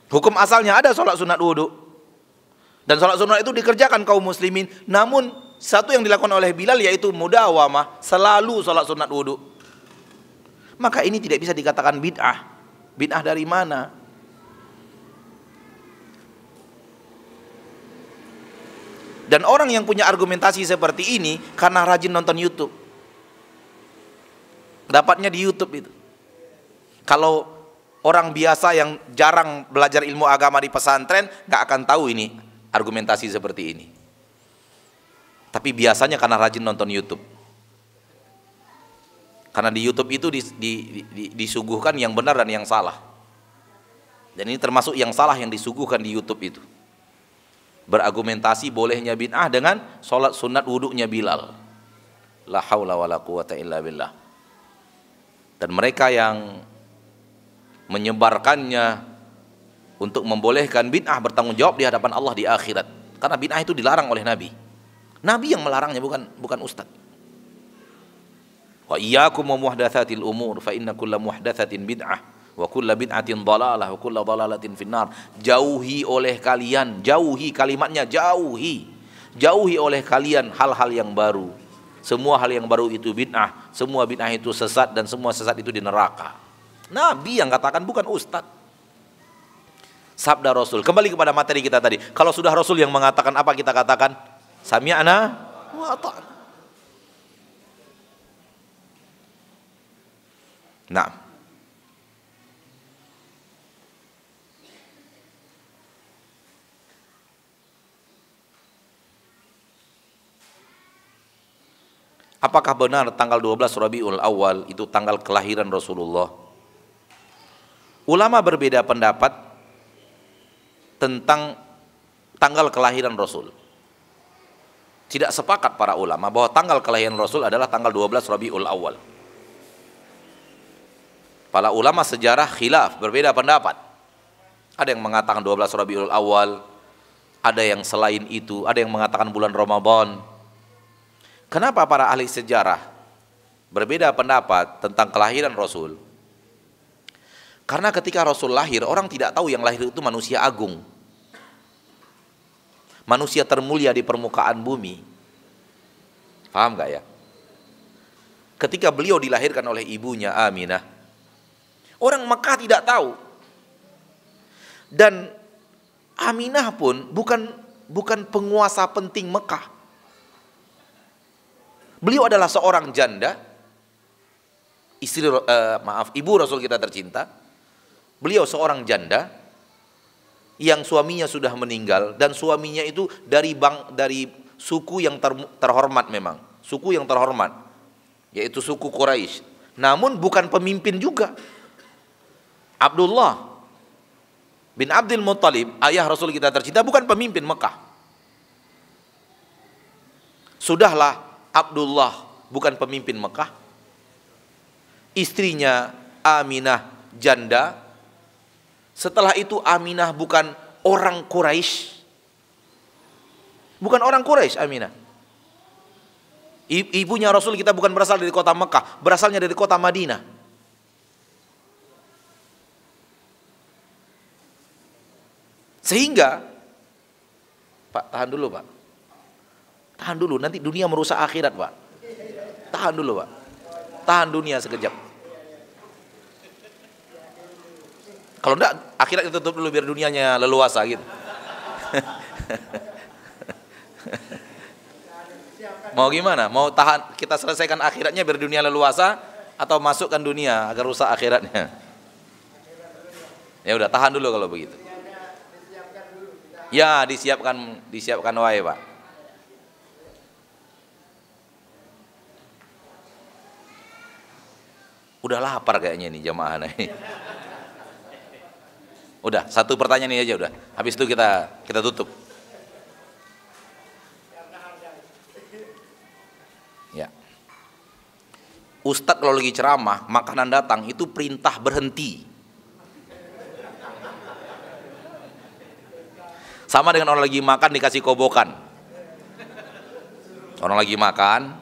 Hukum asalnya ada sholat sunat wudu. Dan sholat sunat itu dikerjakan kaum muslimin. Namun satu yang dilakukan oleh Bilal yaitu mudawamah, selalu sholat sunat wudu. Maka ini tidak bisa dikatakan bid'ah. Bid'ah dari mana? Dan orang yang punya argumentasi seperti ini karena rajin nonton YouTube. Dapatnya di YouTube itu. Kalau orang biasa yang jarang belajar ilmu agama di pesantren gak akan tahu ini argumentasi seperti ini. Tapi biasanya karena rajin nonton YouTube. Karena di YouTube itu disuguhkan yang benar dan yang salah. Dan ini termasuk yang salah yang disuguhkan di YouTube itu. Berargumentasi bolehnya bid'ah dengan sholat sunat wudunya Bilal. La haula wa la quwata illa billah. Dan mereka yang menyebarkannya untuk membolehkan bid'ah bertanggung jawab di hadapan Allah di akhirat. Karena bid'ah itu dilarang oleh Nabi. Nabi yang melarangnya, bukan ustaz. Wa iyyakum wa muhdatsatil umur fa inna kulla muhdatsatin bid'ah wa kulla bid'atin dhalalah wa kulla dhalalatin finnar. Jauhi oleh kalian, jauhi kalimatnya, jauhi oleh kalian hal-hal yang baru. Semua hal yang baru itu bid'ah, semua bid'ah itu sesat dan semua sesat itu di neraka. Nabi yang katakan, bukan ustaz. Sabda Rasul. Kembali kepada materi kita tadi. Kalau sudah Rasul yang mengatakan, apa kita katakan? Sami'na wa ata'na. Nah, apakah benar tanggal 12 Rabiul Awal itu tanggal kelahiran Rasulullah? Ulama berbeda pendapat tentang tanggal kelahiran Rasul. Tidak sepakat para ulama bahwa tanggal kelahiran Rasul adalah tanggal 12 Rabiul Awal. Para ulama sejarah khilaf, berbeda pendapat. Ada yang mengatakan 12 Rabiul Awal, ada yang selain itu, ada yang mengatakan bulan Ramadan. Kenapa para ahli sejarah berbeda pendapat tentang kelahiran Rasul? Karena ketika Rasul lahir, orang tidak tahu yang lahir itu manusia agung. manusia termulia di permukaan bumi. Paham gak ya? Ketika beliau dilahirkan oleh ibunya Aminah, orang Mekah tidak tahu. Dan Aminah pun bukan penguasa penting Mekah. Beliau adalah seorang janda, ibu Rasul kita tercinta. Beliau seorang janda yang suaminya sudah meninggal, dan suaminya itu dari suku yang terhormat, memang suku yang terhormat, yaitu suku Quraisy. Namun bukan pemimpin juga. Abdullah bin Abdul Muttalib, ayah Rasul kita tercinta, bukan pemimpin Mekah. Sudahlah, Abdullah bukan pemimpin Mekah. Istrinya Aminah janda. Setelah itu Aminah bukan orang Quraisy. Bukan orang Quraisy Aminah. Ibunya Rasul kita bukan berasal dari kota Mekah, berasalnya dari kota Madinah. Sehingga, Pak, tahan dulu Pak. Tahan dulu, nanti dunia merusak akhirat Pak. Tahan dulu Pak. Tahan dunia sekejap. Kalau enggak, akhirat ditutup dulu biar dunianya leluasa gitu. Mau gimana? Mau tahan, kita selesaikan akhiratnya biar dunia leluasa, atau masukkan dunia agar rusak akhiratnya? Ya udah, tahan dulu kalau begitu. Ya, disiapkan wae, Pak. Udah lapar kayaknya nih jamaah nih. Udah, satu pertanyaan ini aja udah. Habis itu kita tutup. Ya. Ustadz kalau lagi ceramah, makanan datang itu perintah berhenti. Sama dengan orang lagi makan dikasih kobokan. Orang lagi makan,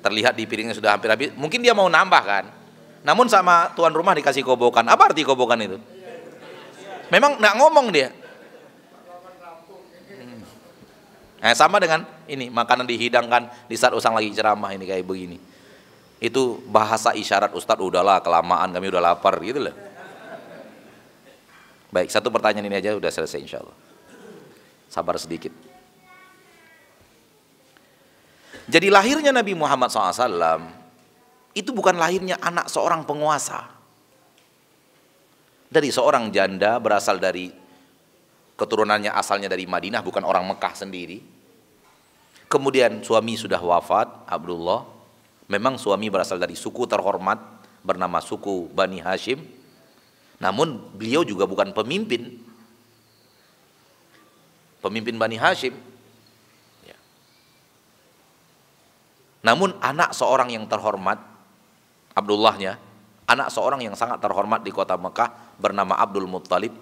terlihat di piringnya sudah hampir habis, mungkin dia mau nambah kan. Namun sama tuan rumah dikasih kobokan. Apa arti kobokan itu? Memang nggak ngomong dia. Sama dengan ini, makanan dihidangkan di saat usang lagi ceramah ini kayak begini. Itu bahasa isyarat, Ustadz udahlah kelamaan, kami udah lapar gitu loh. Baik, satu pertanyaan ini aja udah selesai insya Allah. Sabar sedikit. Jadi lahirnya Nabi Muhammad SAW itu bukan lahirnya anak seorang penguasa. Dari seorang janda berasal dari keturunannya, asalnya dari Madinah, bukan orang Mekah sendiri. Kemudian suami sudah wafat, Abdullah. Memang suami berasal dari suku terhormat bernama suku Bani Hashim. Namun beliau juga bukan pemimpin Bani Hashim. Ya. Namun anak seorang yang terhormat, Abdullahnya, anak seorang yang sangat terhormat di kota Mekah bernama Abdul Muttalib.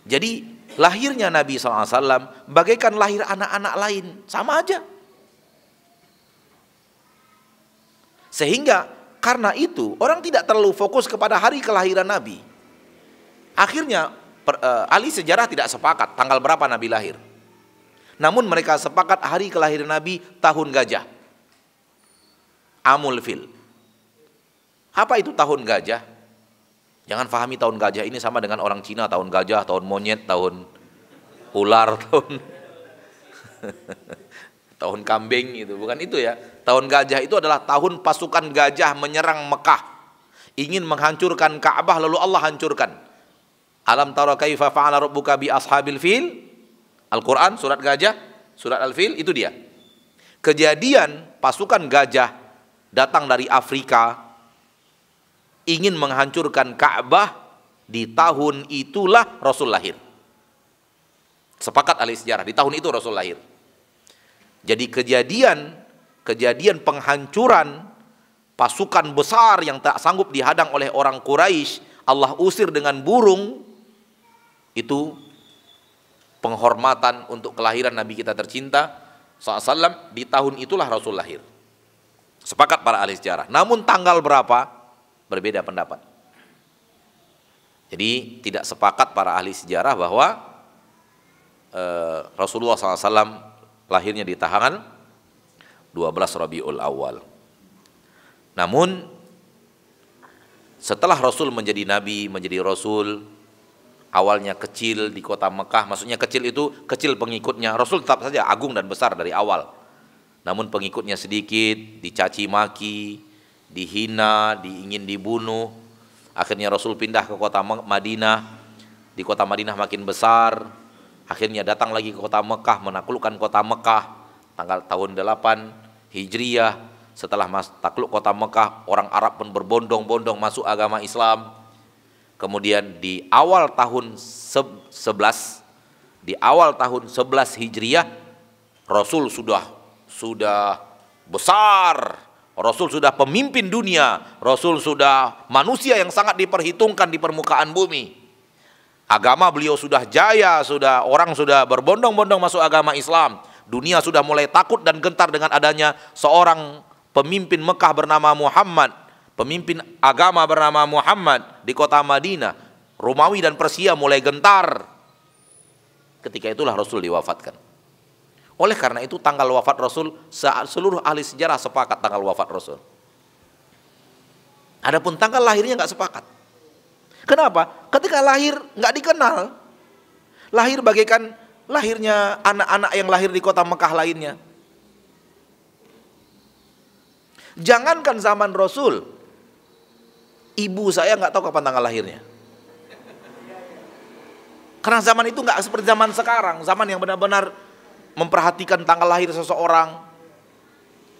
Jadi lahirnya Nabi SAW bagaikan lahir anak-anak lain, sama aja. Sehingga karena itu orang tidak terlalu fokus kepada hari kelahiran Nabi. Akhirnya ahli sejarah tidak sepakat tanggal berapa Nabi lahir. Namun mereka sepakat hari kelahiran Nabi tahun gajah, Amul Fil. Apa itu tahun gajah? Jangan fahami tahun gajah ini sama dengan orang Cina tahun gajah, tahun monyet, tahun ular, tahun kambing itu, bukan itu ya. Tahun gajah itu adalah tahun pasukan gajah menyerang Mekah, ingin menghancurkan Ka'bah, lalu Allah hancurkan. Alam tara kaifa fa'ala rabbuka bi ashabil fil? Al-Qur'an surat gajah, surat Al-Fil, itu dia. Kejadian pasukan gajah datang dari Afrika ingin menghancurkan Ka'bah, di tahun itulah Rasul lahir. Sepakat ahli sejarah, di tahun itu Rasul lahir. Jadi kejadian penghancuran pasukan besar yang tak sanggup dihadang oleh orang Quraisy, Allah usir dengan burung, itu penghormatan untuk kelahiran Nabi kita tercinta SAW. Di tahun itulah Rasul lahir. Sepakat para ahli sejarah. Namun tanggal berapa berbeda pendapat. Jadi tidak sepakat para ahli sejarah bahwa Rasulullah SAW lahirnya di tanggal 12 Rabiul Awal. Namun setelah Rasul menjadi nabi, menjadi Rasul, awalnya kecil di kota Mekah, maksudnya kecil itu kecil pengikutnya. Rasul tetap saja agung dan besar dari awal. Namun pengikutnya sedikit, dicaci maki, dihina, ingin dibunuh. Akhirnya Rasul pindah ke kota Madinah. Di kota Madinah makin besar. Akhirnya datang lagi ke kota Mekah, menaklukkan kota Mekah tahun 8 Hijriah. Setelah takluk kota Mekah, orang Arab pun berbondong-bondong masuk agama Islam. Kemudian di awal tahun 11 Hijriah, Rasul sudah besar. Rasul sudah pemimpin dunia. Rasul sudah manusia yang sangat diperhitungkan di permukaan bumi. Agama beliau sudah jaya, orang sudah berbondong-bondong masuk agama Islam. Dunia sudah mulai takut dan gentar dengan adanya seorang pemimpin Mekah bernama Muhammad, pemimpin agama bernama Muhammad di kota Madinah. Romawi dan Persia mulai gentar. Ketika itulah Rasul diwafatkan. Oleh karena itu tanggal wafat Rasul, seluruh ahli sejarah sepakat tanggal wafat Rasul. Adapun tanggal lahirnya nggak sepakat. Kenapa? Ketika lahir nggak dikenal. Lahir bagaikan lahirnya anak-anak yang lahir di kota Mekah lainnya. Jangankan zaman Rasul, ibu saya nggak tahu kapan tanggal lahirnya. Karena zaman itu nggak seperti zaman sekarang, zaman yang benar-benar memperhatikan tanggal lahir seseorang,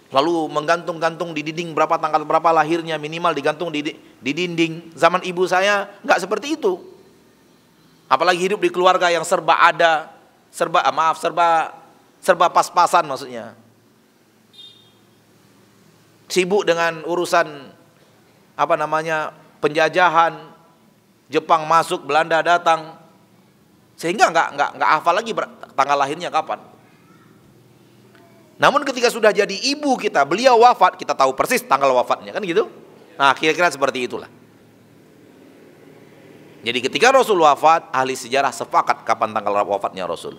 lalu menggantung-gantung di dinding tanggal berapa lahirnya, minimal digantung di dinding. Zaman ibu saya nggak seperti itu. Apalagi hidup di keluarga yang serba pas-pasan maksudnya. Sibuk dengan urusan penjajahan, Jepang masuk, Belanda datang, sehingga nggak hafal lagi tanggal lahirnya kapan. Namun ketika sudah jadi ibu kita, beliau wafat, kita tahu persis tanggal wafatnya, kan gitu? Nah, kira-kira seperti itulah. Jadi ketika Rasul wafat, ahli sejarah sepakat kapan tanggal wafatnya Rasul.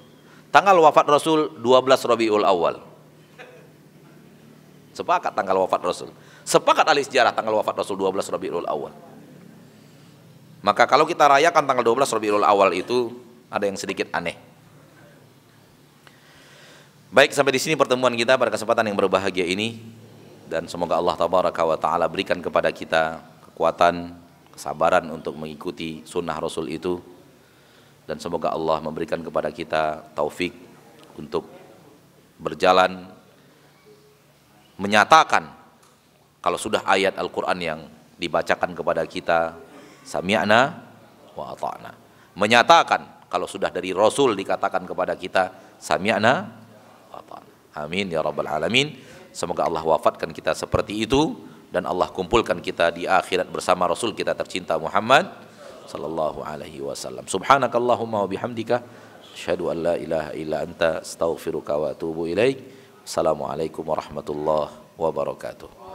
Tanggal wafat Rasul 12 Rabiul Awal. Sepakat tanggal wafat Rasul. Sepakat ahli sejarah tanggal wafat Rasul 12 Rabiul Awal. Maka kalau kita rayakan tanggal 12 Rabiul Awal itu ada yang sedikit aneh. Baik, sampai di sini pertemuan kita pada kesempatan yang berbahagia ini, dan semoga Allah Tabaraka wa Ta'ala berikan kepada kita kekuatan, kesabaran untuk mengikuti sunnah Rasul itu, dan semoga Allah memberikan kepada kita taufik untuk berjalan menyatakan kalau sudah ayat Al-Quran yang dibacakan kepada kita, sami'na wa ata'na. Menyatakan kalau sudah dari Rasul dikatakan kepada kita, sami'na. Amin ya rabbal alamin. Semoga Allah wafatkan kita seperti itu, dan Allah kumpulkan kita di akhirat bersama Rasul kita tercinta Muhammad sallallahu alaihi wasallam. Subhanakallahumma wa bihamdika asyhadu an la ilaha illa anta astaghfiruka wa atubu ilaik. Assalamualaikum warahmatullahi wabarakatuh.